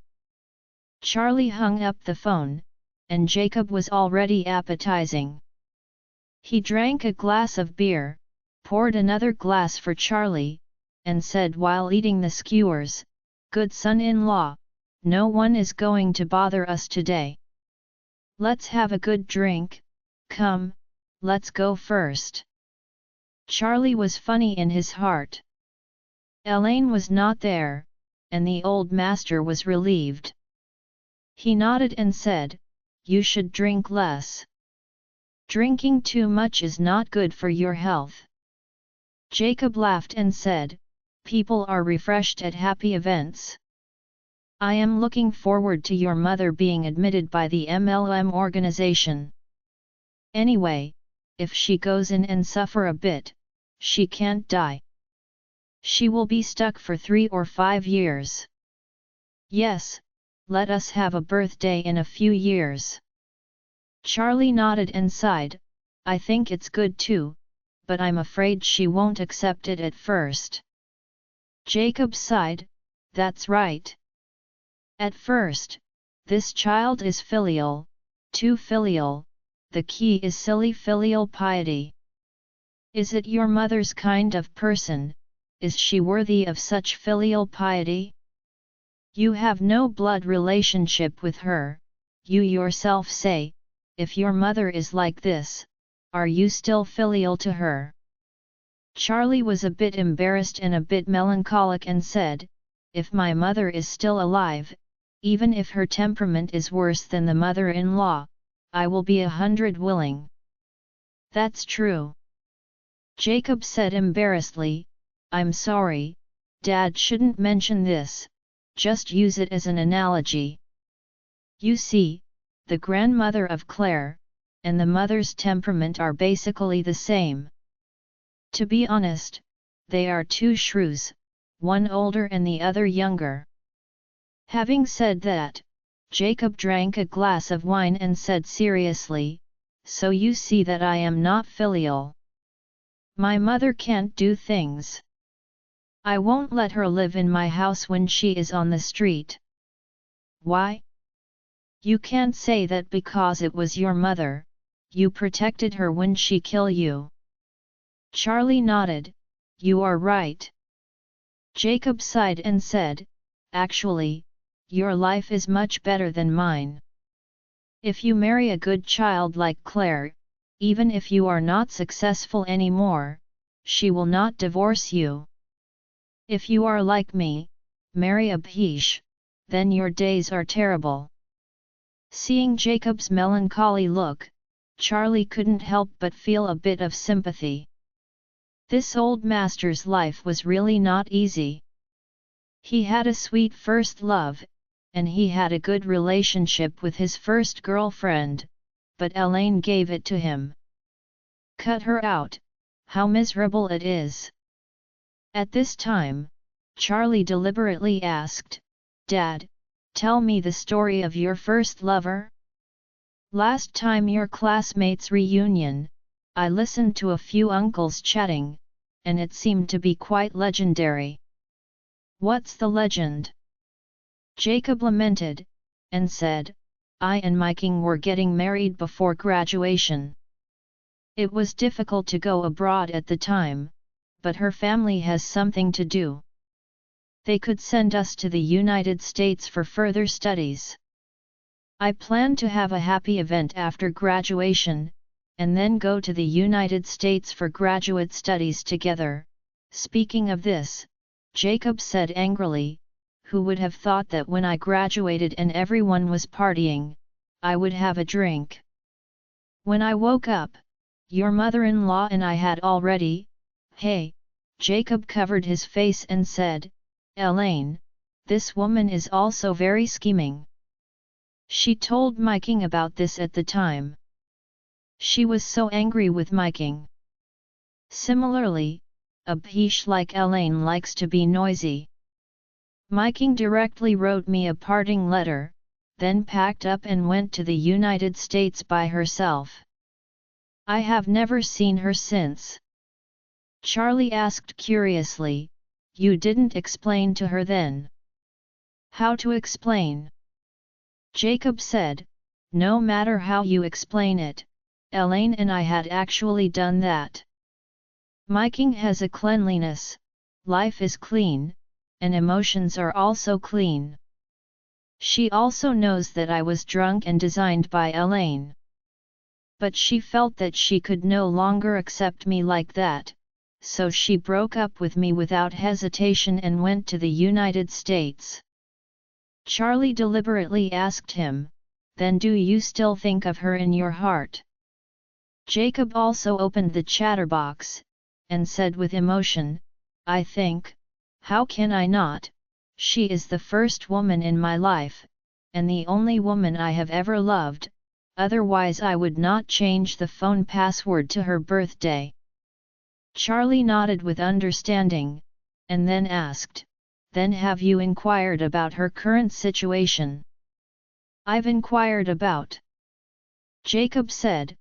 Charlie hung up the phone, and Jacob was already appetizing. He drank a glass of beer, poured another glass for Charlie, and said while eating the skewers, "Good son-in-law, no one is going to bother us today. Let's have a good drink, come, let's go first." Charlie was funny in his heart. Elaine was not there, and the old master was relieved. He nodded and said, "You should drink less. Drinking too much is not good for your health." Jacob laughed and said, "People are refreshed at happy events. I am looking forward to your mother being admitted by the MLM organization. Anyway, if she goes in and suffer a bit, she can't die. She will be stuck for 3 or 5 years. Yes, let us have a birthday in a few years." Charlie nodded and sighed, "I think it's good too, but I'm afraid she won't accept it at first." Jacob sighed, "That's right. At first, this child is filial, too filial, the key is silly filial piety. Is it your mother's kind of person? Is she worthy of such filial piety? You have no blood relationship with her, you yourself say, if your mother is like this, are you still filial to her?" Charlie was a bit embarrassed and a bit melancholic and said, "If my mother is still alive, even if her temperament is worse than the mother-in-law, I will be 100 willing." "That's true." Jacob said embarrassedly, "I'm sorry, Dad shouldn't mention this, just use it as an analogy. You see, the grandmother of Claire and the mother's temperament are basically the same. To be honest, they are two shrews, one older and the other younger. Having said that, Jacob drank a glass of wine and said seriously, "So you see that I am not filial. My mother can't do things. I won't let her live in my house when she is on the street." "Why? You can't say that because it was your mother, you protected her when she killed you." Charlie nodded, "You are right." Jacob sighed and said, "Actually, your life is much better than mine. If you marry a good child like Claire, even if you are not successful anymore, she will not divorce you. If you are like me, marry a Bhish, then your days are terrible." Seeing Jacob's melancholy look, Charlie couldn't help but feel a bit of sympathy. This old master's life was really not easy. He had a sweet first love, and he had a good relationship with his first girlfriend, but Elaine gave it to him. Cut her out, how miserable it is. At this time, Charlie deliberately asked, "Dad, tell me the story of your first lover? Last time your classmates' reunion, I listened to a few uncles chatting, and it seemed to be quite legendary." "What's the legend?" Jacob lamented, and said, "I and my king were getting married before graduation. It was difficult to go abroad at the time, but her family has something to do. They could send us to the United States for further studies. I plan to have a happy event after graduation, and then go to the United States for graduate studies together." Speaking of this, Jacob said angrily, "Who would have thought that when I graduated and everyone was partying, I would have a drink? When I woke up, your mother-in-law and I had already—" "Hey!" Jacob covered his face and said, "Elaine, this woman is also very scheming. She told my king about this at the time. She was so angry with my king. Similarly, a Bhish like Elaine likes to be noisy. My king directly wrote me a parting letter, then packed up and went to the United States by herself. I have never seen her since." Charlie asked curiously, "You didn't explain to her then?" "How to explain?" Jacob said, "No matter how you explain it, Elaine and I had actually done that. My king has a cleanliness, life is clean, and emotions are also clean. She also knows that I was drunk and designed by Elaine. But she felt that she could no longer accept me like that, so she broke up with me without hesitation and went to the United States." Charlie deliberately asked him, "Then do you still think of her in your heart?" Jacob also opened the chatterbox, and said with emotion, "I think, how can I not, she is the first woman in my life, and the only woman I have ever loved, otherwise I would not change the phone password to her birthday." Charlie nodded with understanding, and then asked, "Then have you inquired about her current situation?" "I've inquired about," Jacob said,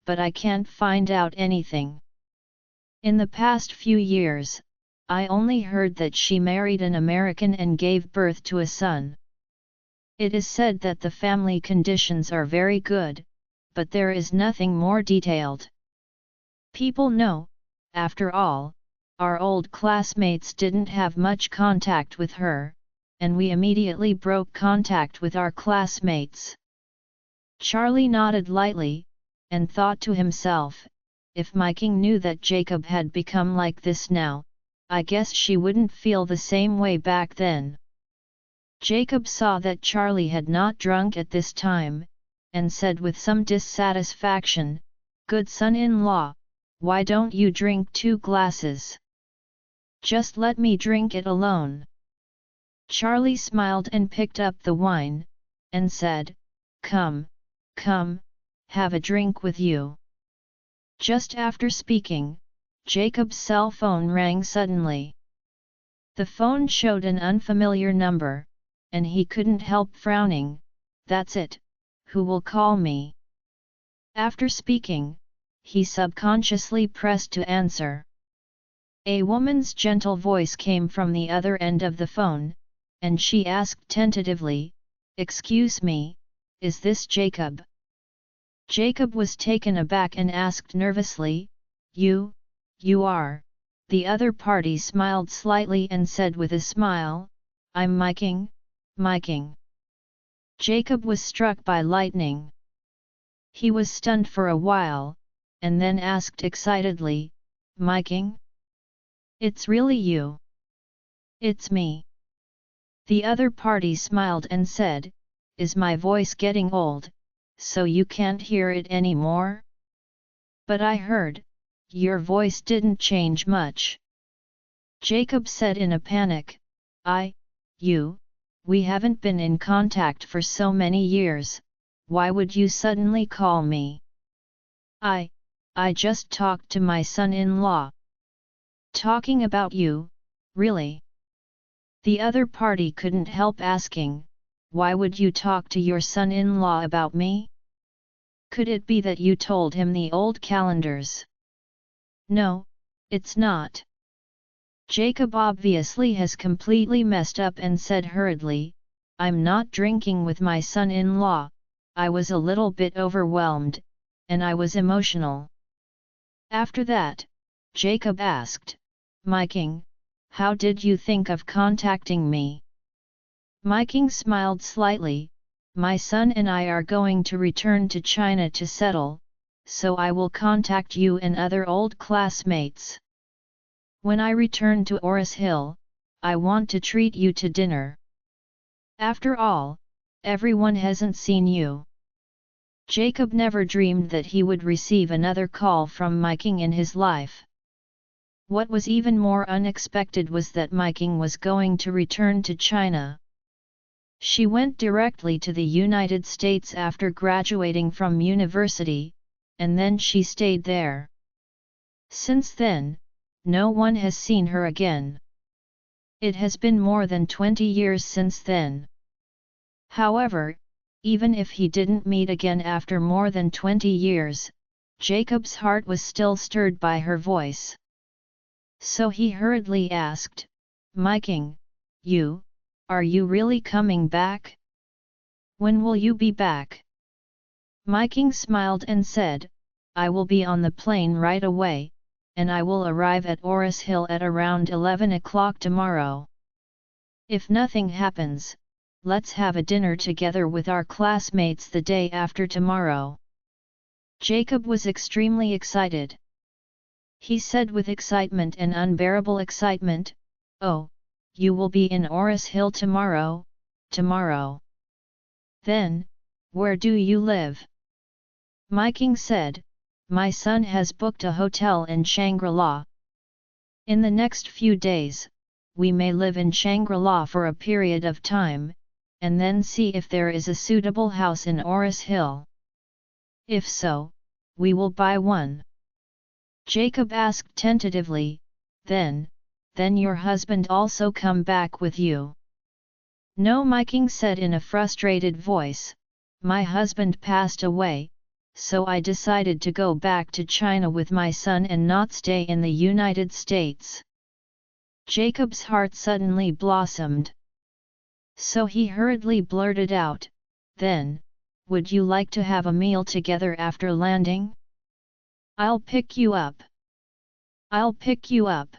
"but I can't find out anything. In the past few years, I only heard that she married an American and gave birth to a son. It is said that the family conditions are very good, but there is nothing more detailed. People know, after all, our old classmates didn't have much contact with her, and we immediately broke contact with our classmates." Charlie nodded lightly, and thought to himself, "If my king knew that Jacob had become like this now, I guess she wouldn't feel the same way back then." Jacob saw that Charlie had not drunk at this time, and said with some dissatisfaction, "Good son-in-law, why don't you drink 2 glasses? Just let me drink it alone." Charlie smiled and picked up the wine, and said, "Come, come, have a drink with you." Just after speaking, Jacob's cell phone rang suddenly. The phone showed an unfamiliar number, and he couldn't help frowning. "That's it, who will call me?" After speaking, he subconsciously pressed to answer. A woman's gentle voice came from the other end of the phone, and she asked tentatively, "Excuse me, is this Jacob?" Jacob was taken aback and asked nervously, You are." The other party smiled slightly and said with a smile, "I'm miking." Jacob was struck by lightning. He was stunned for a while, and then asked excitedly, "Miking? It's really you?" "It's me." The other party smiled and said, "Is my voice getting old, so you can't hear it anymore?" "But I heard, your voice didn't change much." Jacob said in a panic, We haven't been in contact for so many years, why would you suddenly call me?" I just talked to my son-in-law." "Talking about you, really?" The other party couldn't help asking, "Why would you talk to your son-in-law about me? Could it be that you told him the old calendars?" "No, it's not." Jacob obviously has completely messed up and said hurriedly, "I'm not drinking with my son-in-law, I was a little bit overwhelmed, and I was emotional." After that, Jacob asked, "Miking, how did you think of contacting me?" Miking smiled slightly, "My son and I are going to return to China to settle, so I will contact you and other old classmates. When I return to Oris Hill, I want to treat you to dinner. After all, everyone hasn't seen you." Jacob never dreamed that he would receive another call from Miking in his life. What was even more unexpected was that Miking was going to return to China. She went directly to the United States after graduating from university, and then she stayed there. Since then, no one has seen her again. It has been more than 20 years since then. However, even if he didn't meet again after more than 20 years, Jacob's heart was still stirred by her voice. So he hurriedly asked, "Miking, are you really coming back? When will you be back?" Miking smiled and said, "I will be on the plane right away, and I will arrive at Oris Hill at around 11 o'clock tomorrow. If nothing happens, let's have a dinner together with our classmates the day after tomorrow." Jacob was extremely excited. He said with excitement and unbearable excitement, "Oh, you will be in Oris Hill tomorrow? Then, where do you live?" Miking said, "My son has booked a hotel in Shangri-La. In the next few days, we may live in Shangri-La for a period of time, and then see if there is a suitable house in Oris Hill. If so, we will buy one." Jacob asked tentatively, Then your husband also come back with you?" "No," Miking said in a frustrated voice, "my husband passed away, so I decided to go back to China with my son and not stay in the United States." Jacob's heart suddenly blossomed. So he hurriedly blurted out, "Then, would you like to have a meal together after landing? I'll pick you up." "I'll pick you up."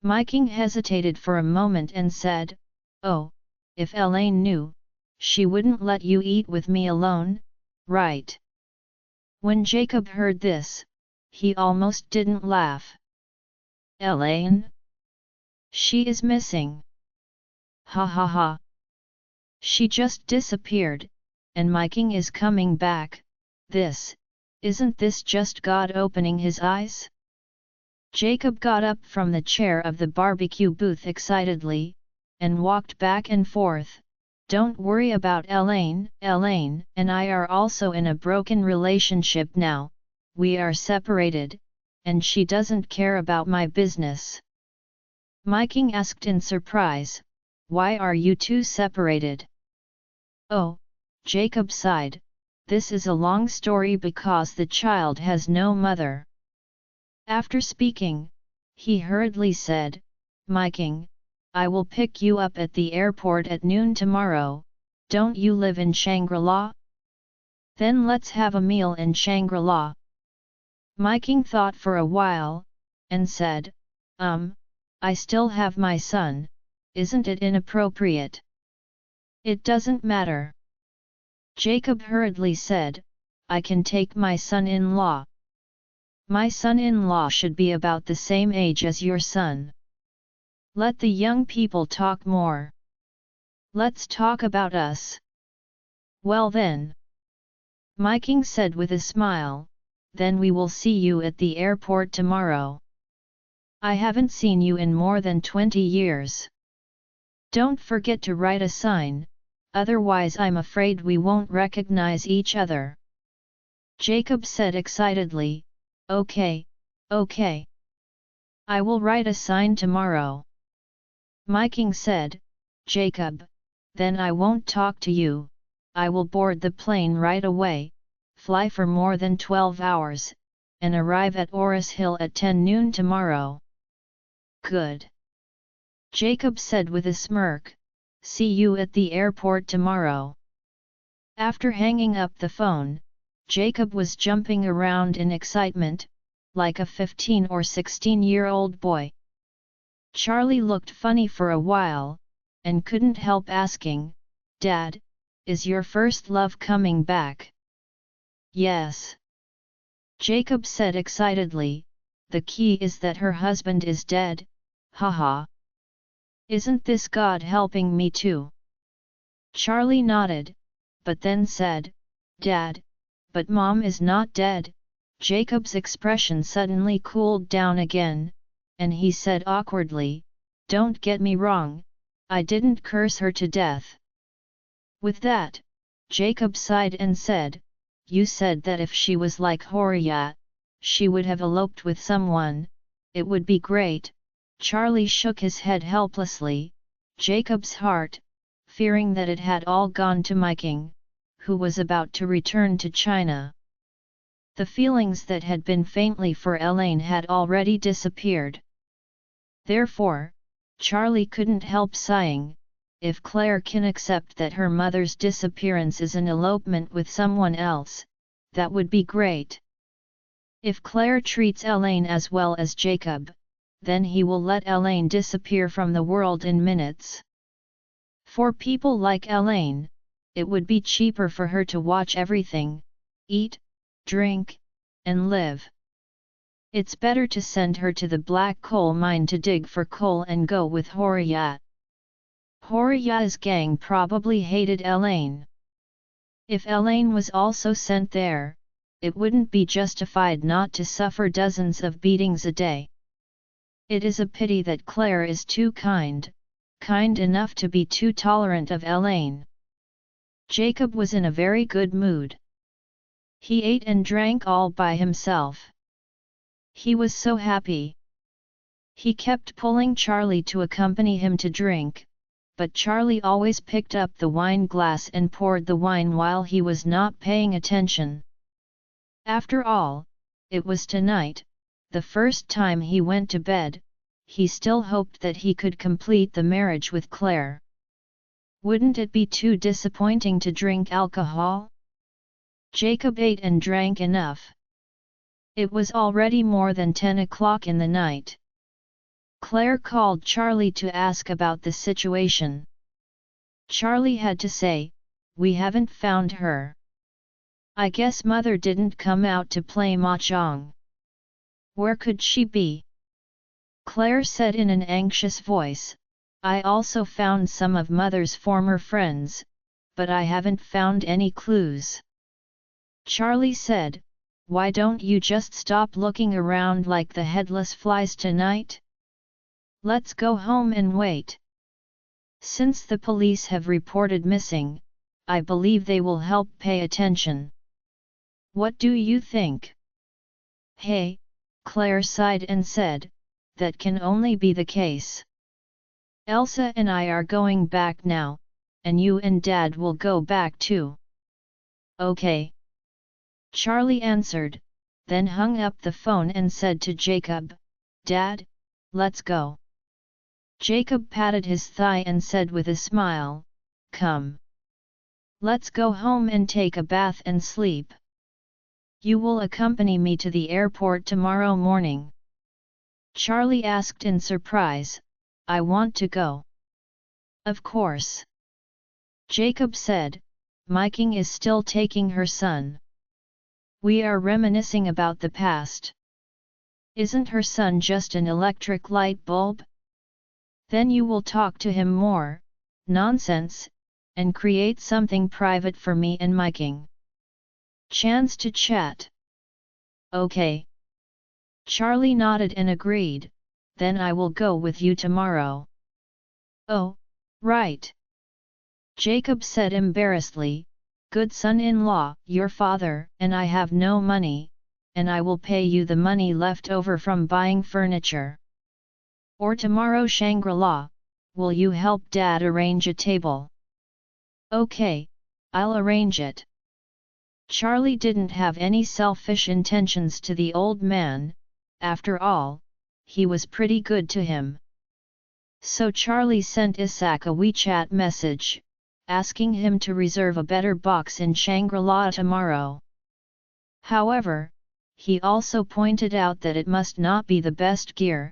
Miking hesitated for a moment and said, "Oh, if Elaine knew, she wouldn't let you eat with me alone, right?" When Jacob heard this, he almost didn't laugh. "Elaine? She is missing. Ha ha ha. She just disappeared, and Miking is coming back. Isn't this just God opening his eyes?" Jacob got up from the chair of the barbecue booth excitedly, and walked back and forth. Don't worry about Elaine. Elaine and I are also in a broken relationship now, we are separated, and she doesn't care about my business. Miking asked in surprise, why are you two separated? Oh, Jacob sighed, this is a long story because the child has no mother. After speaking, he hurriedly said, Miking, I will pick you up at the airport at noon tomorrow. Don't you live in Shangri-La? Then let's have a meal in Shangri-La. Miking thought for a while, and said, I still have my son, isn't it inappropriate? It doesn't matter. Jacob hurriedly said, I can take my son-in-law. My son-in-law should be about the same age as your son. Let the young people talk more. Let's talk about us. Well then. Miking said with a smile, then we will see you at the airport tomorrow. I haven't seen you in more than 20 years. Don't forget to write a sign, otherwise I'm afraid we won't recognize each other. Jacob said excitedly, okay, okay. I will write a sign tomorrow. Miking said, Jacob, then I won't talk to you, I will board the plane right away, fly for more than 12 hours, and arrive at Oris Hill at 10 noon tomorrow. Good. Jacob said with a smirk, see you at the airport tomorrow. After hanging up the phone, Jacob was jumping around in excitement, like a 15 or 16-year-old boy. Charlie looked funny for a while, and couldn't help asking, Dad, is your first love coming back? Yes. Jacob said excitedly, the key is that her husband is dead, haha. Isn't this God helping me too? Charlie nodded, but then said, Dad, but Mom is not dead. Jacob's expression suddenly cooled down again, and he said awkwardly, don't get me wrong, I didn't curse her to death. With that, Jacob sighed and said, you said that if she was like Horia, she would have eloped with someone, it would be great. Charlie shook his head helplessly, Jacob's heart, fearing that it had all gone to Miking, who was about to return to China. The feelings that had been faintly for Elaine had already disappeared. Therefore, Charlie couldn't help sighing, if Claire can accept that her mother's disappearance is an elopement with someone else, that would be great. If Claire treats Elaine as well as Jacob, then he will let Elaine disappear from the world in minutes. For people like Elaine, it would be cheaper for her to watch everything, eat, drink, and live. It's better to send her to the black coal mine to dig for coal and go with Horia. Horia's gang probably hated Elaine. If Elaine was also sent there, it wouldn't be justified not to suffer dozens of beatings a day. It is a pity that Claire is too kind enough to be too tolerant of Elaine. Jacob was in a very good mood. He ate and drank all by himself. He was so happy. He kept pulling Charlie to accompany him to drink, but Charlie always picked up the wine glass and poured the wine while he was not paying attention. After all, it was tonight, the first time he went to bed. He still hoped that he could complete the marriage with Claire. Wouldn't it be too disappointing to drink alcohol? Jacob ate and drank enough. It was already more than 10 o'clock in the night. Claire called Charlie to ask about the situation. Charlie had to say, we haven't found her. I guess Mother didn't come out to play mahjong. Where could she be? Claire said in an anxious voice, I also found some of Mother's former friends, but I haven't found any clues. Charlie said, why don't you just stop looking around like the headless flies tonight? Let's go home and wait. Since the police have reported missing, I believe they will help pay attention. What do you think? Hey, Claire sighed and said, that can only be the case. Elsa and I are going back now, and you and Dad will go back too. Okay. Charlie answered, then hung up the phone and said to Jacob, Dad, let's go. Jacob patted his thigh and said with a smile, Come. Let's go home and take a bath and sleep. You will accompany me to the airport tomorrow morning. Charlie asked in surprise, I want to go. Of course. Jacob said, Miking is still taking her son. We are reminiscing about the past. Isn't her son just an electric light bulb? Then you will talk to him more, nonsense, and create something private for me and Miking. Chance to chat. Okay. Charlie nodded and agreed, then I will go with you tomorrow. Oh, right. Jacob said embarrassedly, Good son-in-law, your father and I have no money, and I will pay you the money left over from buying furniture. Or tomorrow Shangri-La, will you help Dad arrange a table? Okay, I'll arrange it. Charlie didn't have any selfish intentions to the old man, after all, he was pretty good to him. So Charlie sent Isaac a WeChat message, asking him to reserve a better box in Shangri-La tomorrow. However, he also pointed out that it must not be the best gear,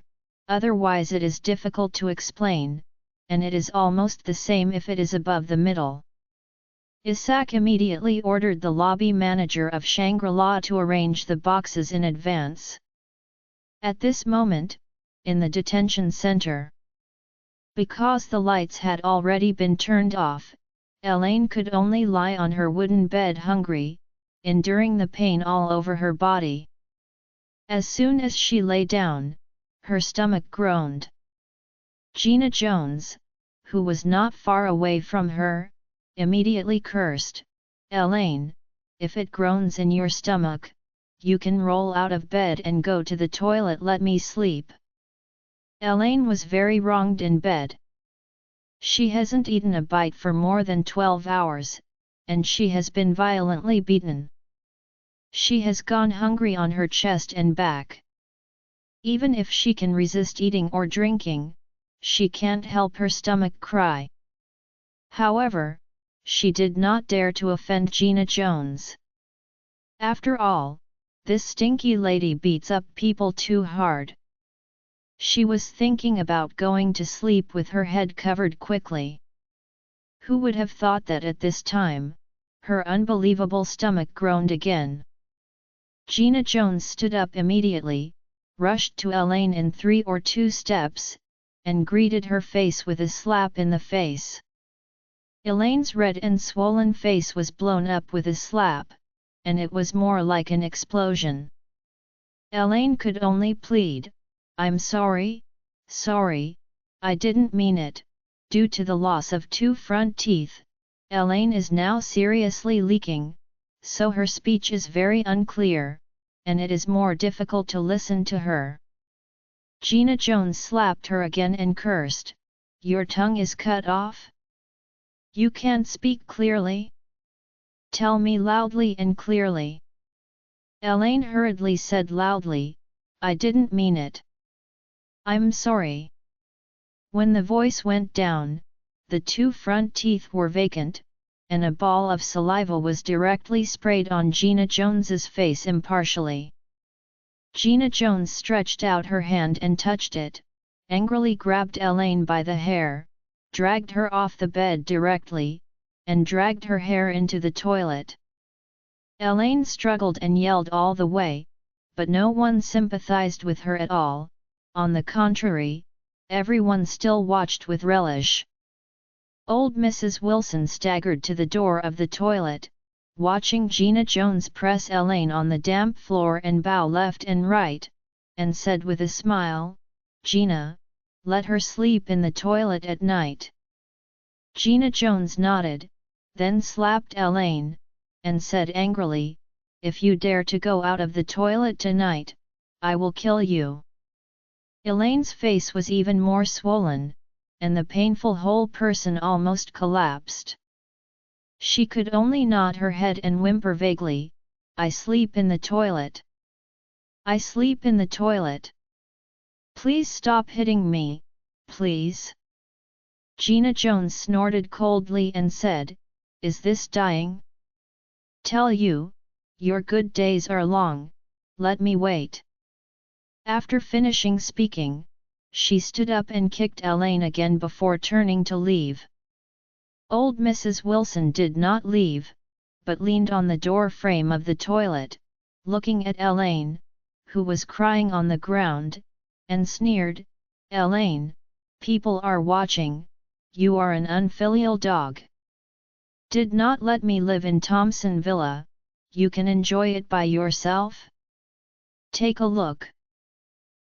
otherwise it is difficult to explain, and it is almost the same if it is above the middle. Isaac immediately ordered the lobby manager of Shangri-La to arrange the boxes in advance. At this moment, in the detention center, because the lights had already been turned off, Elaine could only lie on her wooden bed hungry, enduring the pain all over her body. As soon as she lay down, her stomach groaned. Gina Jones, who was not far away from her, immediately cursed, Elaine, if it groans in your stomach, you can roll out of bed and go to the toilet, let me sleep. Elaine was very wronged in bed. She hasn't eaten a bite for more than 12 hours, and she has been violently beaten. She has gone hungry on her chest and back. Even if she can resist eating or drinking, she can't help her stomach cry. However, she did not dare to offend Gina Jones. After all, this stinky lady beats up people too hard. She was thinking about going to sleep with her head covered quickly. Who would have thought that at this time, her unbelievable stomach groaned again. Gina Jones stood up immediately, rushed to Elaine in 3 or 2 steps, and greeted her face with a slap in the face. Elaine's red and swollen face was blown up with a slap, and it was more like an explosion. Elaine could only plead, I'm sorry, I didn't mean it. Due to the loss of 2 front teeth, Elaine is now seriously leaking, so her speech is very unclear, and it is more difficult to listen to her. Gina Jones slapped her again and cursed, Your tongue is cut off? You can't speak clearly? Tell me loudly and clearly. Elaine hurriedly said loudly, I didn't mean it. I'm sorry. When the voice went down, the 2 front teeth were vacant, and a ball of saliva was directly sprayed on Gina Jones's face impartially. Gina Jones stretched out her hand and touched it, angrily grabbed Elaine by the hair, dragged her off the bed directly, and dragged her hair into the toilet. Elaine struggled and yelled all the way, but no one sympathized with her at all. On the contrary, everyone still watched with relish. Old Mrs. Wilson staggered to the door of the toilet, watching Gina Jones press Elaine on the damp floor and bow left and right, and said with a smile, Gina, let her sleep in the toilet at night. Gina Jones nodded, then slapped Elaine, and said angrily, "If you dare to go out of the toilet tonight, I will kill you." Elaine's face was even more swollen, and the painful whole person almost collapsed. She could only nod her head and whimper vaguely, "I sleep in the toilet. I sleep in the toilet. Please stop hitting me, please." Gina Jones snorted coldly and said, "Is this dying? Tell you, your good days are long, let me wait." After finishing speaking, she stood up and kicked Elaine again before turning to leave. Old Mrs. Wilson did not leave, but leaned on the door frame of the toilet, looking at Elaine, who was crying on the ground, and sneered, "Elaine, people are watching, you are an unfilial dog. Did not let me live in Thompson Villa, you can enjoy it by yourself? Take a look.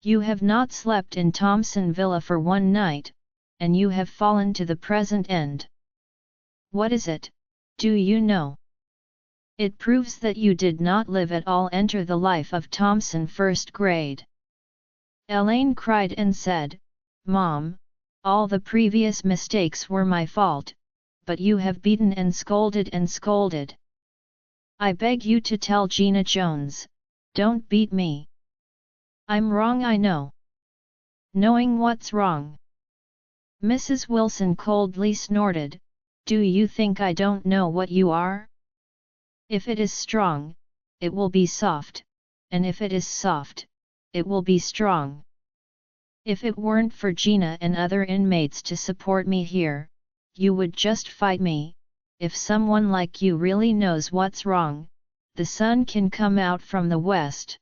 You have not slept in Thompson Villa for one night, and you have fallen to the present end. What is it, do you know? It proves that you did not live at all. Enter the life of Thompson first grade." Elaine cried and said, "Mom, all the previous mistakes were my fault, but you have beaten and scolded and scolded. I beg you to tell Gina Jones, don't beat me. I'm wrong, I know. Knowing what's wrong." Mrs. Wilson coldly snorted, "Do you think I don't know what you are? If it is strong, it will be soft, and if it is soft, it will be strong. If it weren't for Gina and other inmates to support me here, you would just fight me. If someone like you really knows what's wrong, the sun can come out from the west."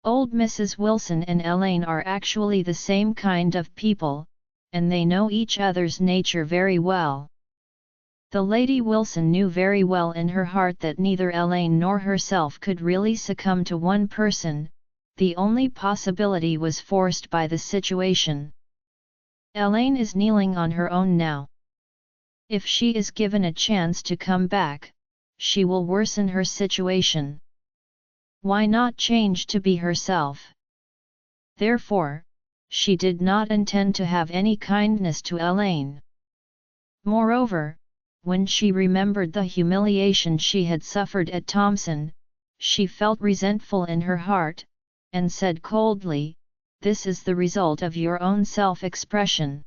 Old Mrs. Wilson and Elaine are actually the same kind of people, and they know each other's nature very well. The Lady Wilson knew very well in her heart that neither Elaine nor herself could really succumb to one person, the only possibility was forced by the situation. Elaine is kneeling on her own now. If she is given a chance to come back, she will worsen her situation. Why not change to be herself? Therefore, she did not intend to have any kindness to Elaine. Moreover, when she remembered the humiliation she had suffered at Thompson, she felt resentful in her heart, and said coldly, "This is the result of your own self-expression.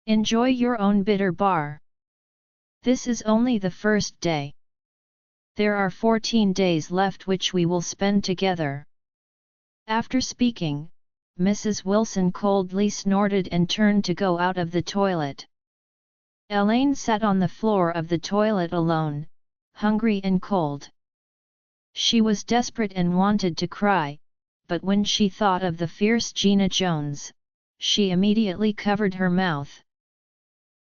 Enjoy your own bitter bar. This is only the first day. There are 14 days left which we will spend together." After speaking, Mrs. Wilson coldly snorted and turned to go out of the toilet. Elaine sat on the floor of the toilet alone, hungry and cold. She was desperate and wanted to cry, but when she thought of the fierce Gina Jones, she immediately covered her mouth.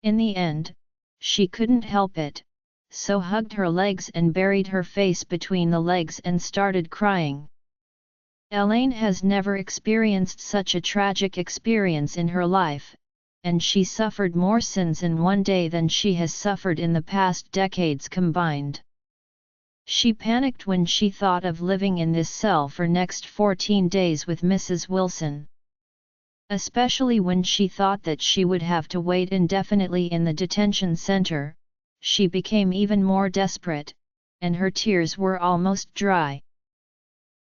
In the end, she couldn't help it, so hugged her legs and buried her face between the legs and started crying. Elaine has never experienced such a tragic experience in her life, and she suffered more sins in one day than she has suffered in the past decades combined. She panicked when she thought of living in this cell for next 14 days with Mrs. Wilson. Especially when she thought that she would have to wait indefinitely in the detention center, she became even more desperate, and her tears were almost dry.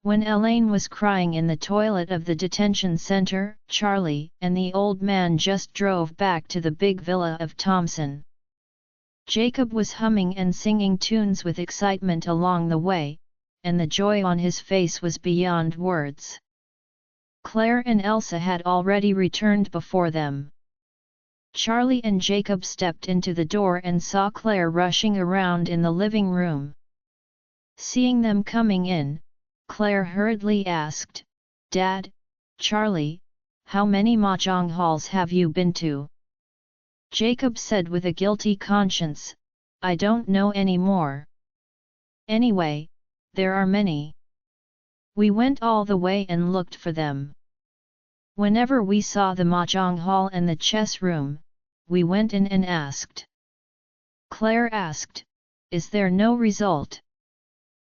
When Elaine was crying in the toilet of the detention center, Charlie and the old man just drove back to the big villa of Thompson. Jacob was humming and singing tunes with excitement along the way, and the joy on his face was beyond words. Claire and Elsa had already returned before them. Charlie and Jacob stepped into the door and saw Claire rushing around in the living room. Seeing them coming in, Claire hurriedly asked, "Dad, Charlie, how many mahjong halls have you been to?" Jacob said with a guilty conscience, "I don't know any more. Anyway, there are many. We went all the way and looked for them. Whenever we saw the mahjong hall and the chess room, we went in and asked. Claire asked, "Is there no result?"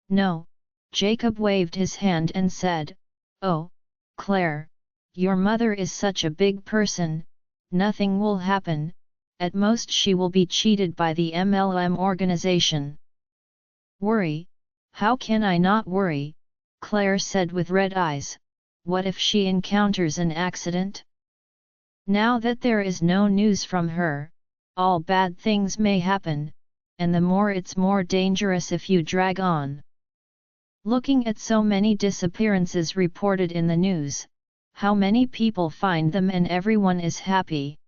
"No," Jacob waved his hand and said, "Oh, Claire, your mother is such a big person, nothing will happen, at most she will be cheated by the MLM organization." "Worry? How can I not worry?" Claire said with red eyes. "What if she encounters an accident? Now that there is no news from her, all bad things may happen, and the more it's more dangerous if you drag on. Looking at so many disappearances reported in the news, how many people find them and everyone is happy?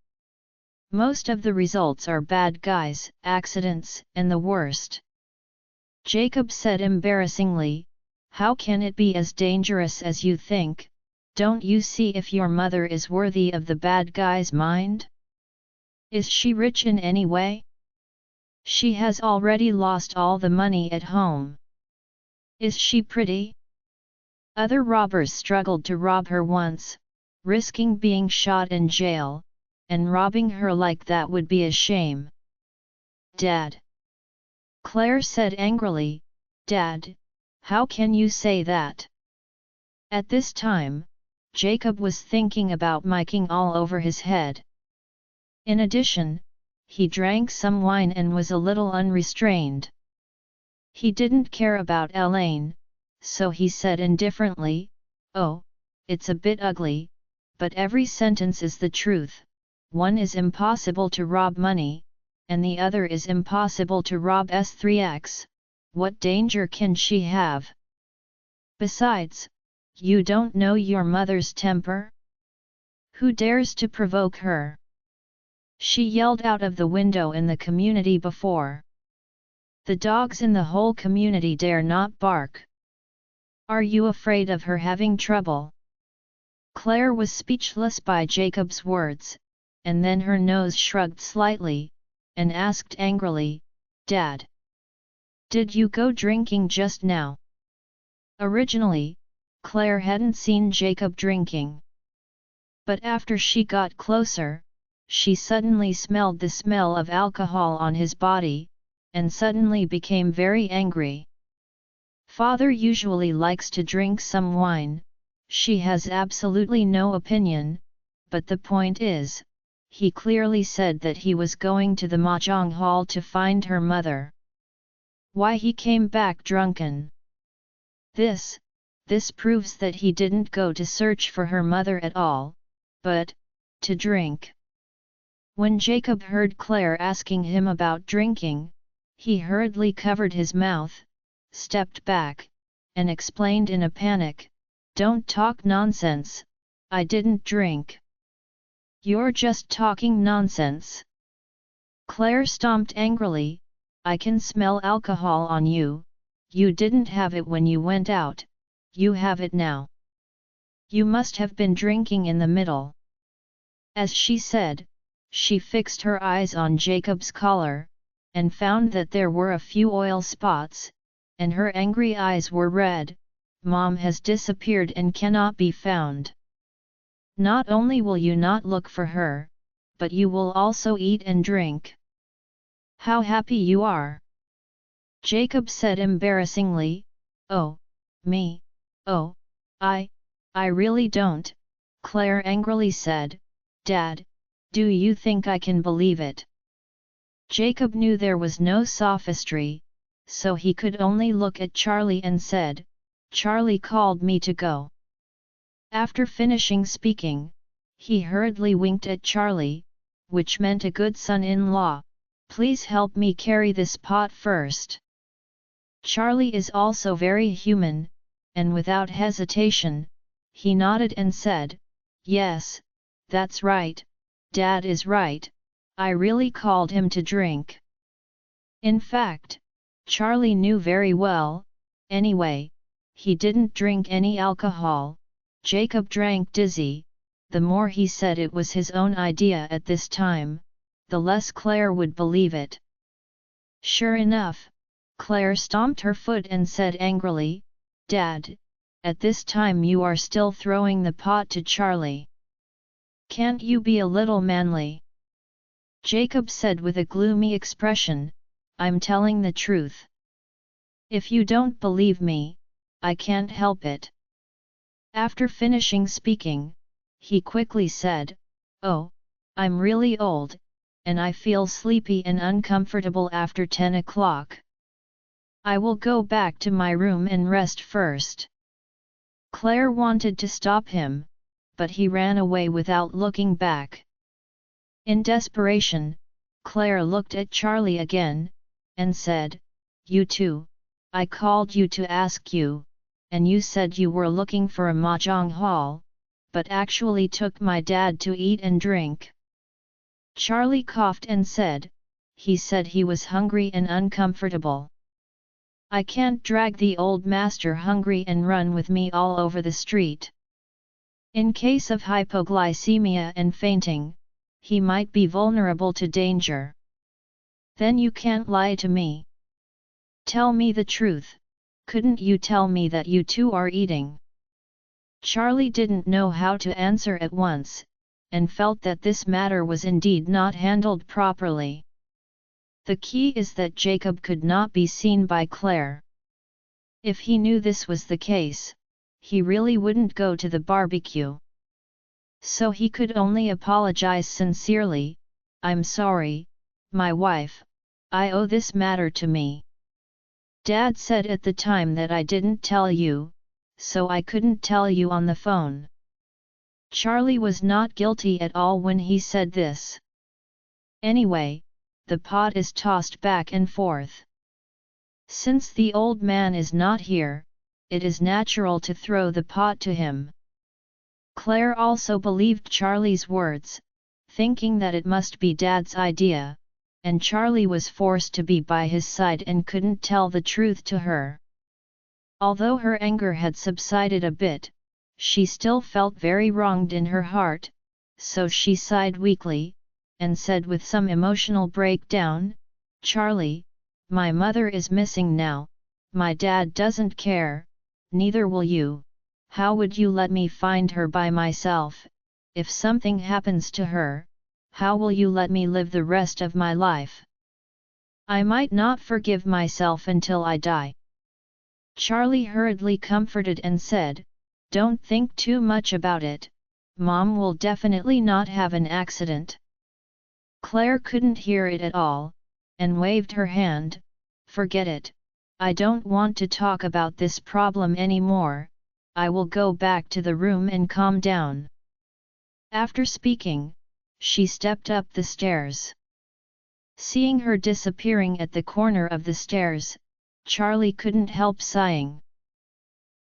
Most of the results are bad guys, accidents, and the worst." Jacob said embarrassingly, "How can it be as dangerous as you think? Don't you see if your mother is worthy of the bad guy's mind? Is she rich in any way? She has already lost all the money at home. Is she pretty? Other robbers struggled to rob her once, risking being shot in jail, and robbing her like that would be a shame." "Dad!" Claire said angrily, "Dad, how can you say that?" At this time, Jacob was thinking about miking all over his head. In addition, he drank some wine and was a little unrestrained. He didn't care about Elaine, so he said indifferently, "Oh, it's a bit ugly, but every sentence is the truth. One is impossible to rob money, and the other is impossible to rob S3X, what danger can she have? Besides, you don't know your mother's temper? Who dares to provoke her? She yelled out of the window in the community before. The dogs in the whole community dare not bark. Are you afraid of her having trouble?" Claire was speechless by Jacob's words, and then her nose shrugged slightly, and asked angrily, "Dad, did you go drinking just now?" Originally, Claire hadn't seen Jacob drinking. But after she got closer, she suddenly smelled the smell of alcohol on his body, and suddenly became very angry. Father usually likes to drink some wine, she has absolutely no opinion, but the point is, he clearly said that he was going to the mahjong hall to find her mother. Why he came back drunken? This proves that he didn't go to search for her mother at all, but to drink. When Jacob heard Claire asking him about drinking, he hurriedly covered his mouth, stepped back, and explained in a panic, "Don't talk nonsense, I didn't drink." "You're just talking nonsense." Claire stomped angrily, "I can smell alcohol on you, you didn't have it when you went out, you have it now. You must have been drinking in the middle." As she said, she fixed her eyes on Jacob's collar, and found that there were a few oil spots, and her angry eyes were red. "Mom has disappeared and cannot be found. Not only will you not look for her, but you will also eat and drink. How happy you are!" Jacob said embarrassingly, "Oh, me, oh, I really don't," Claire angrily said, "Dad, do you think I can believe it?" Jacob knew there was no sophistry, so he could only look at Charlie and said, "Charlie called me to go." After finishing speaking, he hurriedly winked at Charlie, which meant a good son-in-law, "Please help me carry this pot first." Charlie is also very human, and without hesitation, he nodded and said, "Yes, that's right, Dad is right, I really called him to drink." In fact, Charlie knew very well, anyway, he didn't drink any alcohol. Jacob drank dizzy. The more he said it was his own idea at this time, the less Claire would believe it. Sure enough, Claire stomped her foot and said angrily, "Dad, at this time you are still throwing the pot to Charlie. Can't you be a little manly?" Jacob said with a gloomy expression, "I'm telling the truth. If you don't believe me, I can't help it." After finishing speaking, he quickly said, "Oh, I'm really old, and I feel sleepy and uncomfortable after 10 o'clock. I will go back to my room and rest first." Claire wanted to stop him, but he ran away without looking back. In desperation, Claire looked at Charlie again, and said, "You too, I called you to ask you, and you said you were looking for a mahjong hall, but actually took my dad to eat and drink." Charlie coughed and said, "He said he was hungry and uncomfortable. I can't drag the old master hungry and run with me all over the street. In case of hypoglycemia and fainting, he might be vulnerable to danger. Then you can't lie to me. Tell me the truth, couldn't you tell me that you two are eating?" Charlie didn't know how to answer at once, and felt that this matter was indeed not handled properly. The key is that Jacob could not be seen by Claire. If he knew this was the case, he really wouldn't go to the barbecue. So he could only apologize sincerely, "I'm sorry, my wife, I owe this matter to me. Dad said at the time that I didn't tell you, so I couldn't tell you on the phone." Charlie was not guilty at all when he said this. Anyway, the pot is tossed back and forth. Since the old man is not here, it is natural to throw the pot to him. Claire also believed Charlie's words, thinking that it must be Dad's idea, and Charlie was forced to be by his side and couldn't tell the truth to her. Although her anger had subsided a bit, she still felt very wronged in her heart, so she sighed weakly, and said with some emotional breakdown, "Charlie, my mother is missing now, my dad doesn't care, neither will you. How would you let me find her by myself? If something happens to her, how will you let me live the rest of my life? I might not forgive myself until I die." Charlie hurriedly comforted and said, "Don't think too much about it, Mom will definitely not have an accident." Claire couldn't hear it at all, and waved her hand, "Forget it, I don't want to talk about this problem anymore, I will go back to the room and calm down." After speaking, she stepped up the stairs. Seeing her disappearing at the corner of the stairs, Charlie couldn't help sighing.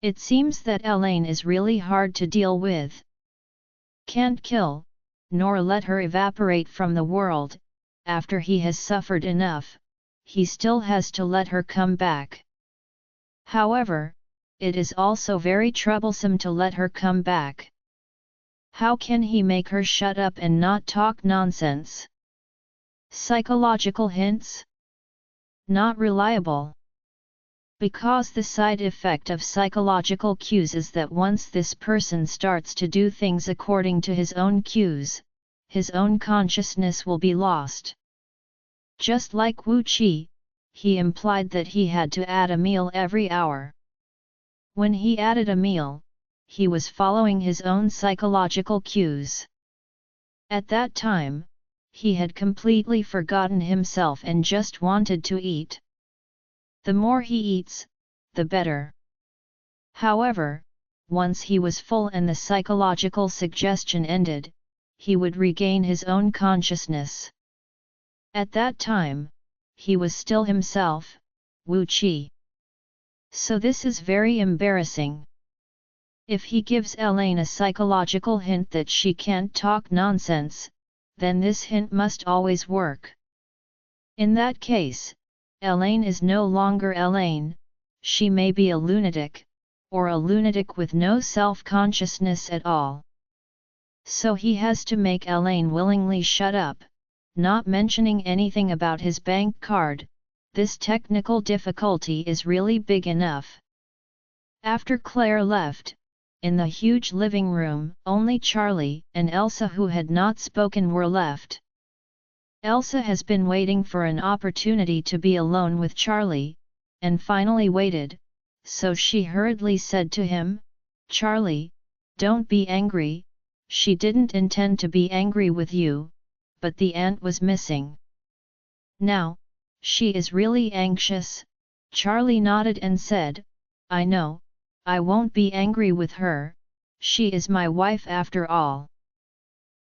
It seems that Elaine is really hard to deal with. Can't kill, nor let her evaporate from the world, after he has suffered enough, he still has to let her come back. However, it is also very troublesome to let her come back. How can he make her shut up and not talk nonsense? Psychological hints? Not reliable. Because the side effect of psychological cues is that once this person starts to do things according to his own cues, his own consciousness will be lost. Just like Wu Qi, he implied that he had to add a meal every hour. When he added a meal, he was following his own psychological cues. At that time, he had completely forgotten himself and just wanted to eat. The more he eats, the better. However, once he was full and the psychological suggestion ended, he would regain his own consciousness. At that time, he was still himself, Wu Qi. So this is very embarrassing. If he gives Elaine a psychological hint that she can't talk nonsense, then this hint must always work. In that case, Elaine is no longer Elaine, she may be a lunatic, or a lunatic with no self-consciousness at all. So he has to make Elaine willingly shut up, not mentioning anything about his bank card. This technical difficulty is really big enough. After Claire left, in the huge living room, only Charlie and Elsa, who had not spoken, were left. Elsa has been waiting for an opportunity to be alone with Charlie, and finally waited, so she hurriedly said to him, "Charlie, don't be angry, she didn't intend to be angry with you, but the aunt was missing. Now, she is really anxious." Charlie nodded and said, "I know, I won't be angry with her, she is my wife after all."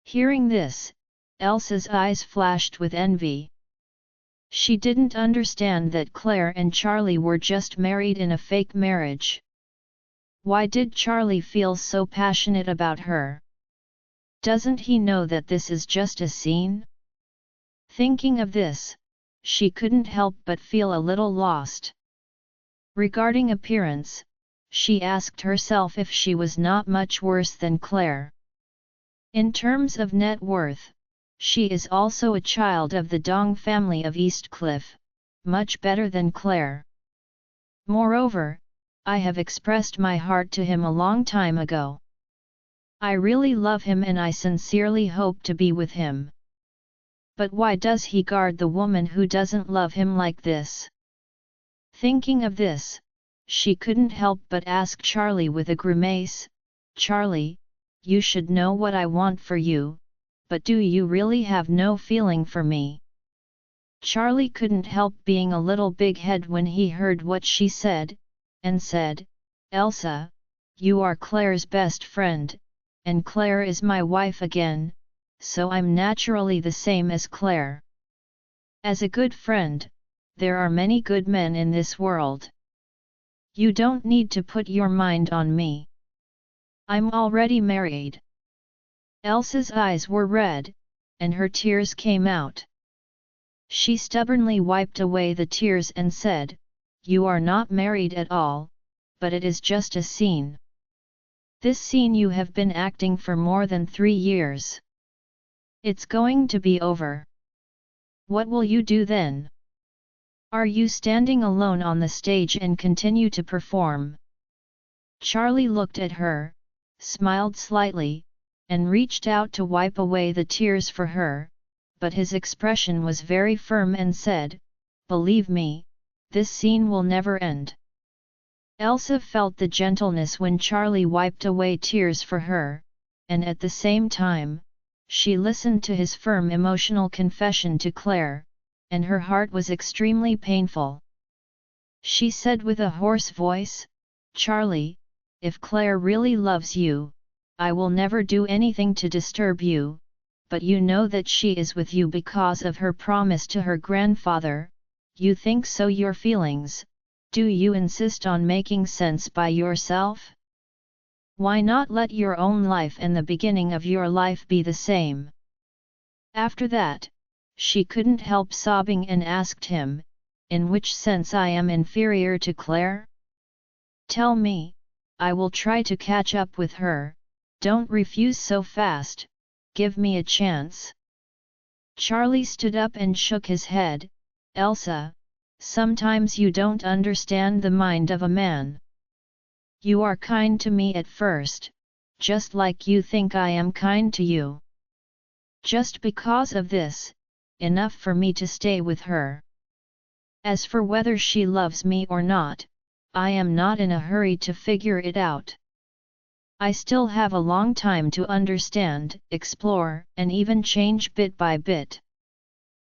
Hearing this, Elsa's eyes flashed with envy. She didn't understand that Claire and Charlie were just married in a fake marriage. Why did Charlie feel so passionate about her? Doesn't he know that this is just a scene? Thinking of this, she couldn't help but feel a little lost. Regarding appearance, she asked herself if she was not much worse than Claire. In terms of net worth, she is also a child of the Dong family of Eastcliff, much better than Claire. Moreover, I have expressed my heart to him a long time ago. I really love him and I sincerely hope to be with him. But why does he guard the woman who doesn't love him like this? Thinking of this, she couldn't help but ask Charlie with a grimace, "Charlie, you should know what I want for you, but do you really have no feeling for me?" Charlie couldn't help being a little big-headed when he heard what she said, and said, "Elsa, you are Claire's best friend, and Claire is my wife again, so I'm naturally the same as Claire. As a good friend, there are many good men in this world. You don't need to put your mind on me. I'm already married." Elsa's eyes were red, and her tears came out. She stubbornly wiped away the tears and said, "You are not married at all, but it is just a scene. This scene you have been acting for more than 3 years. It's going to be over. What will you do then? Are you standing alone on the stage and continue to perform?" Charlie looked at her, smiled slightly, and reached out to wipe away the tears for her, but his expression was very firm and said, "Believe me, this scene will never end." Elsa felt the gentleness when Charlie wiped away tears for her, and at the same time, she listened to his firm emotional confession to Claire, and her heart was extremely painful. She said with a hoarse voice, "Charlie, if Claire really loves you, I will never do anything to disturb you, but you know that she is with you because of her promise to her grandfather. You think so your feelings, do you insist on making sense by yourself? Why not let your own life and the beginning of your life be the same?" After that, she couldn't help sobbing and asked him, "In which sense I am inferior to Claire? Tell me, I will try to catch up with her, don't refuse so fast, give me a chance." Charlie stood up and shook his head, "Elsa, sometimes you don't understand the mind of a man. You are kind to me at first, just like you think I am kind to you. Just because of this, enough for me to stay with her. As for whether she loves me or not, I am not in a hurry to figure it out. I still have a long time to understand, explore, and even change bit by bit.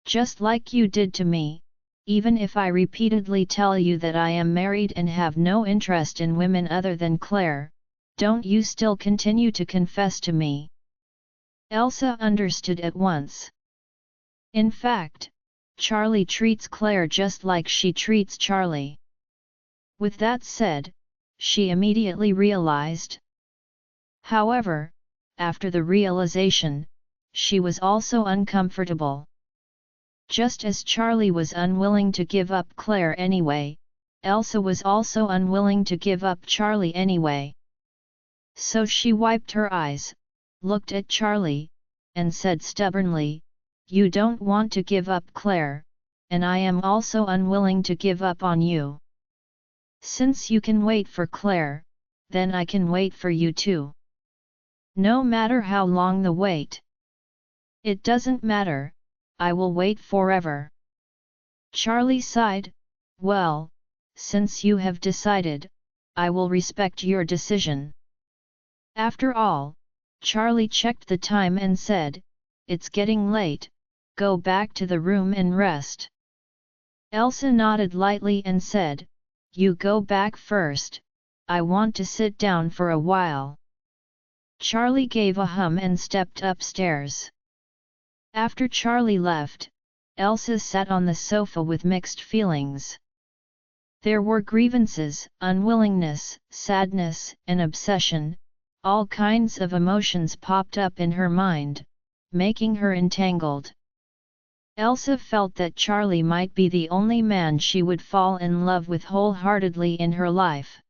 Just like you did to me, even if I repeatedly tell you that I am married and have no interest in women other than Claire, don't you still continue to confess to me?" Elsa understood at once. In fact, Charlie treats Claire just like she treats Charlie. With that said, she immediately realized. However, after the realization, she was also uncomfortable. Just as Charlie was unwilling to give up Claire anyway, Elsa was also unwilling to give up Charlie anyway. So she wiped her eyes, looked at Charlie, and said stubbornly, "You don't want to give up Claire, and I am also unwilling to give up on you. Since you can wait for Claire, then I can wait for you too. No matter how long the wait. It doesn't matter, I will wait forever." Charlie sighed, "Well, since you have decided, I will respect your decision." After all, Charlie checked the time and said, "It's getting late, go back to the room and rest." Elsa nodded lightly and said, "You go back first, I want to sit down for a while." Charlie gave a hum and stepped upstairs. After Charlie left, Elsa sat on the sofa with mixed feelings. There were grievances, unwillingness, sadness, and obsession. All kinds of emotions popped up in her mind, making her entangled. Elsa felt that Charlie might be the only man she would fall in love with wholeheartedly in her life.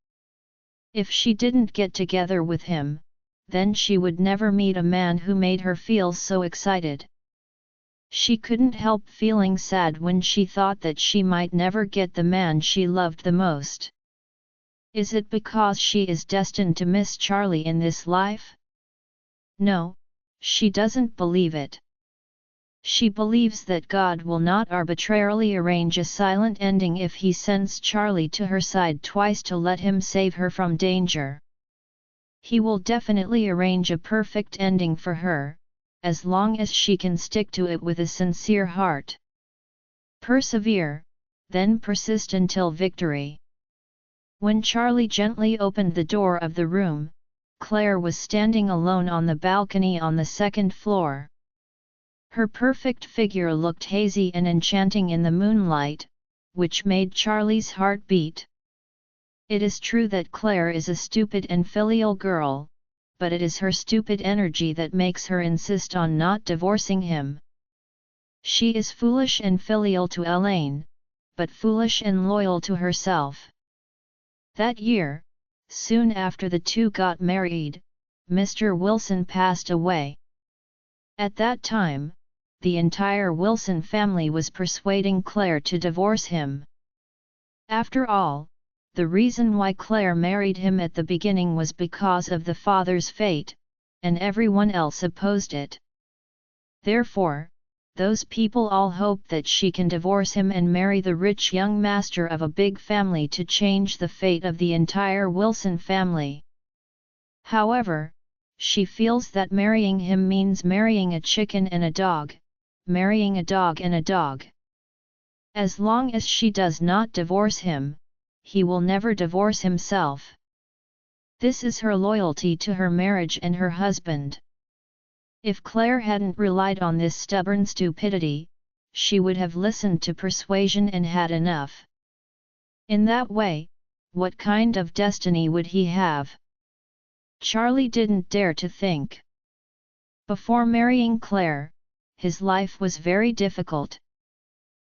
If she didn't get together with him, then she would never meet a man who made her feel so excited. She couldn't help feeling sad when she thought that she might never get the man she loved the most. Is it because she is destined to miss Charlie in this life? No, she doesn't believe it. She believes that God will not arbitrarily arrange a silent ending if He sends Charlie to her side twice to let him save her from danger. He will definitely arrange a perfect ending for her, as long as she can stick to it with a sincere heart. Persevere, then persist until victory. When Charlie gently opened the door of the room, Claire was standing alone on the balcony on the second floor. Her perfect figure looked hazy and enchanting in the moonlight, which made Charlie's heart beat. It is true that Claire is a stupid and filial girl, but it is her stupid energy that makes her insist on not divorcing him. She is foolish and filial to Elaine, but foolish and loyal to herself. That year, soon after the two got married, Mr. Wilson passed away. At that time, the entire Wilson family was persuading Claire to divorce him. After all, the reason why Claire married him at the beginning was because of the father's fate, and everyone else opposed it. Therefore, those people all hope that she can divorce him and marry the rich young master of a big family to change the fate of the entire Wilson family. However, she feels that marrying him means marrying a chicken and a dog, marrying a dog and a dog. As long as she does not divorce him, he will never divorce himself. This is her loyalty to her marriage and her husband. If Claire hadn't relied on this stubborn stupidity, she would have listened to persuasion and had enough. In that way, what kind of destiny would he have? Charlie didn't dare to think. Before marrying Claire, his life was very difficult.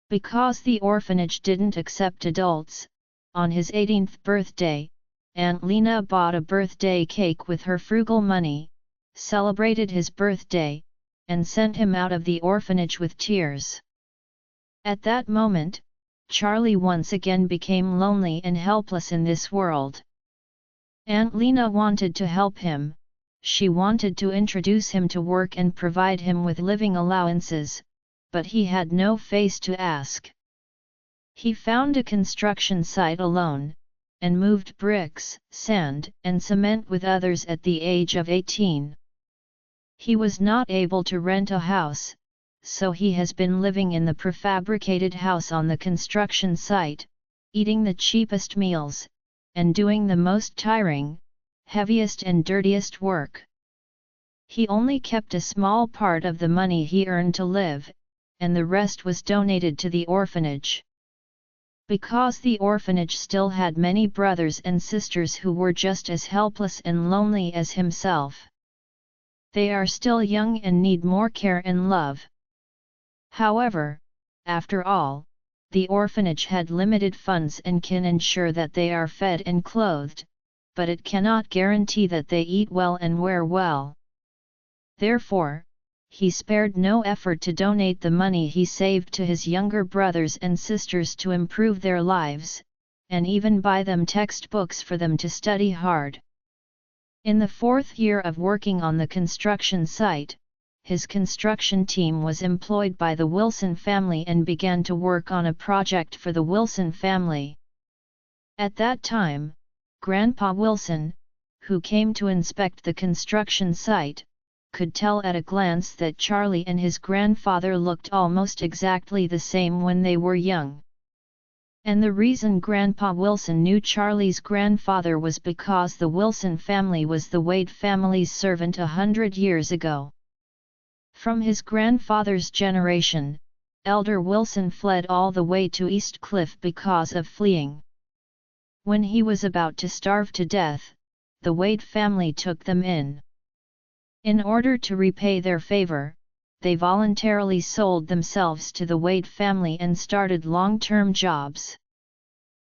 Because the orphanage didn't accept adults, on his 18th birthday, Aunt Lena bought a birthday cake with her frugal money, celebrated his birthday, and sent him out of the orphanage with tears. At that moment, Charlie once again became lonely and helpless in this world. Aunt Lena wanted to help him, she wanted to introduce him to work and provide him with living allowances, but he had no face to ask. He found a construction site alone, and moved bricks, sand, and cement with others at the age of 18. He was not able to rent a house, so he has been living in the prefabricated house on the construction site, eating the cheapest meals, and doing the most tiring, heaviest and dirtiest work. He only kept a small part of the money he earned to live, and the rest was donated to the orphanage. Because the orphanage still had many brothers and sisters who were just as helpless and lonely as himself. They are still young and need more care and love. However, after all, the orphanage had limited funds and can ensure that they are fed and clothed, but it cannot guarantee that they eat well and wear well. Therefore, he spared no effort to donate the money he saved to his younger brothers and sisters to improve their lives, and even buy them textbooks for them to study hard. In the 4th year of working on the construction site, his construction team was employed by the Wilson family and began to work on a project for the Wilson family. At that time, Grandpa Wilson, who came to inspect the construction site, could tell at a glance that Charlie and his grandfather looked almost exactly the same when they were young. And the reason Grandpa Wilson knew Charlie's grandfather was because the Wilson family was the Wade family's servant 100 years ago. From his grandfather's generation, Elder Wilson fled all the way to East Cliff because of fleeing. When he was about to starve to death, the Wade family took them in. In order to repay their favor, they voluntarily sold themselves to the Wade family and started long-term jobs.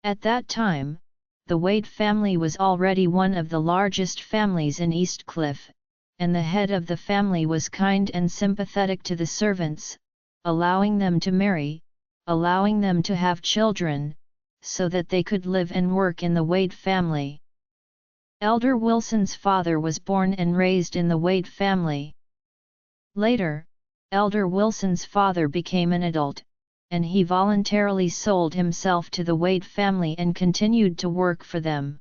At that time, the Wade family was already one of the largest families in East Cliff, and the head of the family was kind and sympathetic to the servants, allowing them to marry, allowing them to have children, so that they could live and work in the Wade family. Elder Wilson's father was born and raised in the Wade family. Later, Elder Wilson's father became an adult, and he voluntarily sold himself to the Wade family and continued to work for them.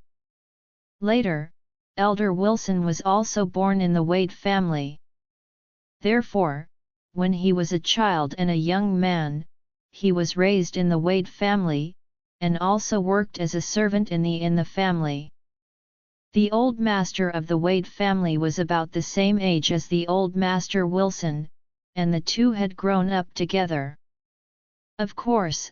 Later, Elder Wilson was also born in the Wade family. Therefore, when he was a child and a young man, he was raised in the Wade family, and also worked as a servant in the family. The old master of the Wade family was about the same age as the old master Wilson, and the two had grown up together. Of course,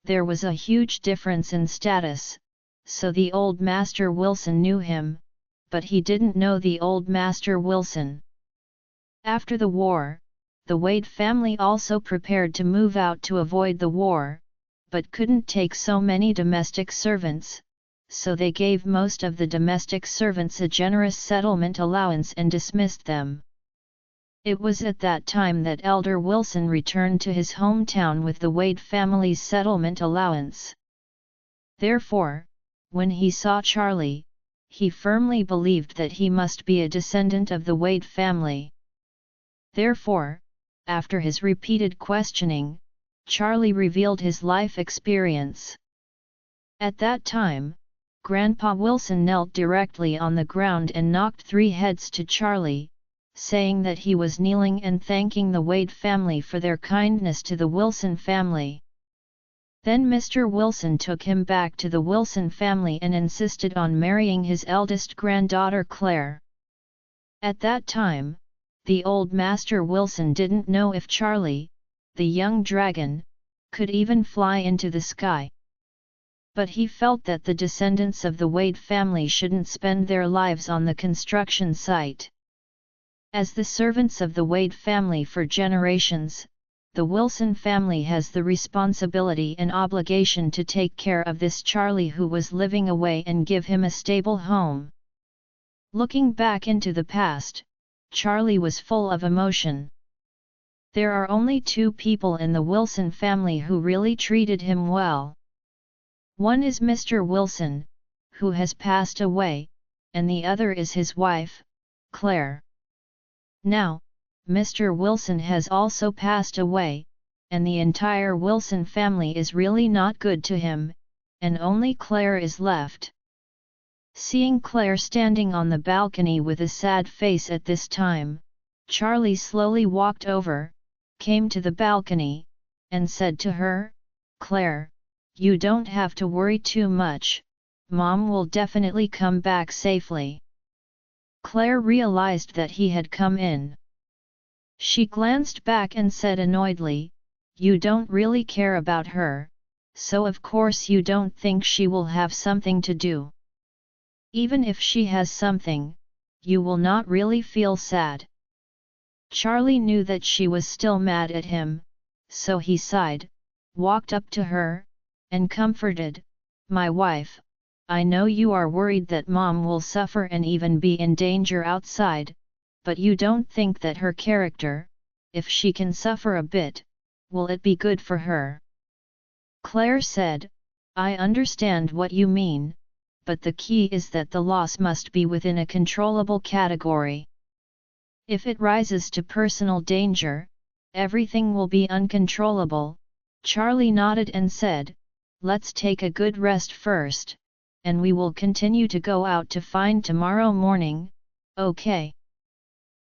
there was a huge difference in status, so the old master Wilson knew him, but he didn't know the old master Wilson. After the war, the Wade family also prepared to move out to avoid the war, but couldn't take so many domestic servants, so they gave most of the domestic servants a generous settlement allowance and dismissed them. It was at that time that Elder Wilson returned to his hometown with the Wade family's settlement allowance. Therefore, when he saw Charlie, he firmly believed that he must be a descendant of the Wade family. Therefore, after his repeated questioning, Charlie revealed his life experience. At that time, Grandpa Wilson knelt directly on the ground and knocked 3 heads to Charlie, saying that he was kneeling and thanking the Wade family for their kindness to the Wilson family. Then Mr. Wilson took him back to the Wilson family and insisted on marrying his eldest granddaughter Claire. At that time, the old master Wilson didn't know if Charlie, the young dragon, could even fly into the sky. But he felt that the descendants of the Wade family shouldn't spend their lives on the construction site. As the servants of the Wade family for generations, the Wilson family has the responsibility and obligation to take care of this Charlie who was living away and give him a stable home. Looking back into the past, Charlie was full of emotion. There are only 2 people in the Wilson family who really treated him well. One is Mr. Wilson, who has passed away, and the other is his wife, Claire. Now, Mr. Wilson has also passed away, and the entire Wilson family is really not good to him, and only Claire is left. Seeing Claire standing on the balcony with a sad face at this time, Charlie slowly walked over, came to the balcony, and said to her, "Claire, you don't have to worry too much, Mom will definitely come back safely." Claire realized that he had come in. She glanced back and said annoyedly, "You don't really care about her, so of course you don't think she will have something to do. Even if she has something, you will not really feel sad." Charlie knew that she was still mad at him, so he sighed, walked up to her, and comforted, "My wife, I know you are worried that Mom will suffer and even be in danger outside, but you don't think that her character, if she can suffer a bit, will it be good for her?" Claire said, "I understand what you mean, but the key is that the loss must be within a controllable category. If it rises to personal danger, everything will be uncontrollable. Charlie nodded and said, let's take a good rest first, and we will continue to go out to find tomorrow morning, okay?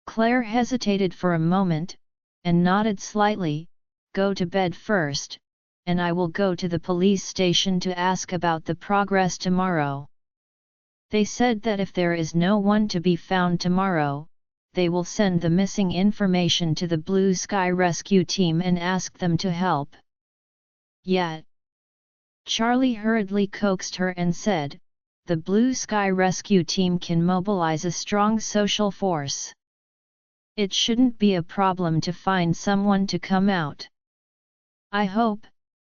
Claire hesitated for a moment, and nodded slightly. Go to bed first, and I will go to the police station to ask about the progress tomorrow. They said that if there is no one to be found tomorrow, they will send the missing information to the Blue Sky Rescue Team and ask them to help. Yet, Charlie hurriedly coaxed her and said, the Blue Sky Rescue Team can mobilize a strong social force. It shouldn't be a problem to find someone to come out. I hope,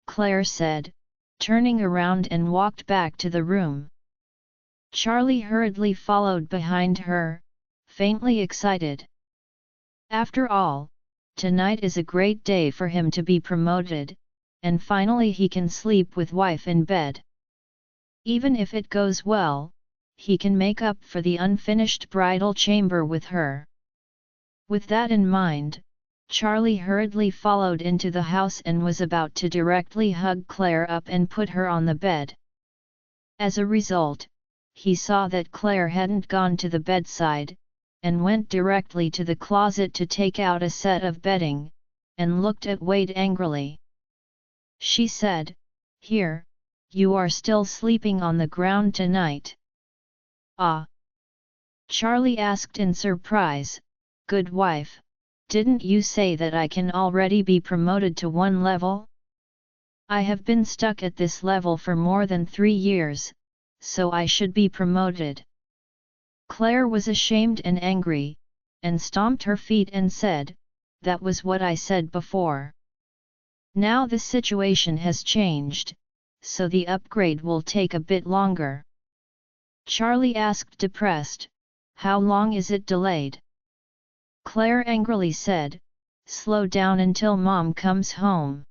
Claire said, turning around and walked back to the room. Charlie hurriedly followed behind her, faintly excited. After all, tonight is a great day for him to be promoted, and finally he can sleep with wife in bed. Even if it goes well, he can make up for the unfinished bridal chamber with her. With that in mind, Charlie hurriedly followed into the house and was about to directly hug Claire up and put her on the bed. As a result, he saw that Claire hadn't gone to the bedside, and went directly to the closet to take out a set of bedding, and looked at Wade angrily. She said, "Here, you are still sleeping on the ground tonight." "Ah?" Charlie asked in surprise. "Good wife, didn't you say that I can already be promoted to one level? I have been stuck at this level for more than 3 years, so I should be promoted." Claire was ashamed and angry, and stomped her feet and said, "That was what I said before. Now the situation has changed, so the upgrade will take a bit longer." Charlie asked depressed, "How long is it delayed?" Claire angrily said, "Slow down until Mom comes home."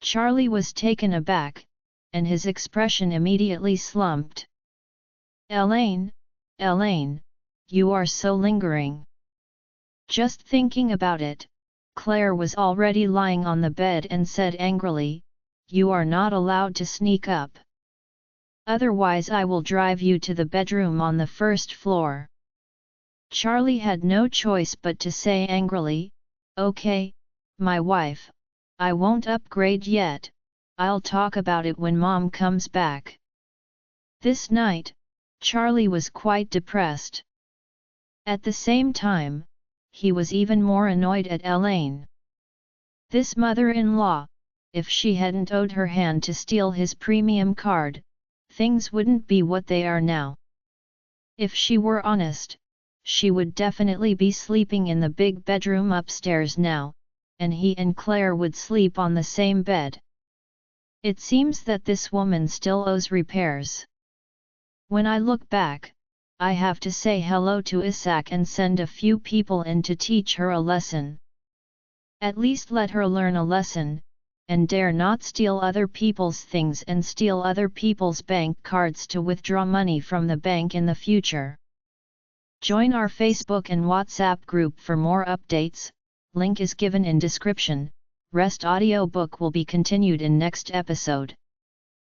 Charlie was taken aback, and his expression immediately slumped. "Elaine, Elaine, you are so lingering." Just thinking about it, Claire was already lying on the bed and said angrily, "You are not allowed to sneak up. Otherwise I will drive you to the bedroom on the first floor." Charlie had no choice but to say angrily, "Okay, my wife, I won't upgrade yet, I'll talk about it when Mom comes back." This night, Charlie was quite depressed. At the same time, he was even more annoyed at Elaine. This mother-in-law, if she hadn't owed her hand to steal his premium card, things wouldn't be what they are now. If she were honest, she would definitely be sleeping in the big bedroom upstairs now, and he and Claire would sleep on the same bed. It seems that this woman still owes repairs. When I look back, I have to say hello to Isaac and send a few people in to teach her a lesson. At least let her learn a lesson, and dare not steal other people's things and steal other people's bank cards to withdraw money from the bank in the future. Join our Facebook and WhatsApp group for more updates, link is given in description. Rest audiobook will be continued in next episode.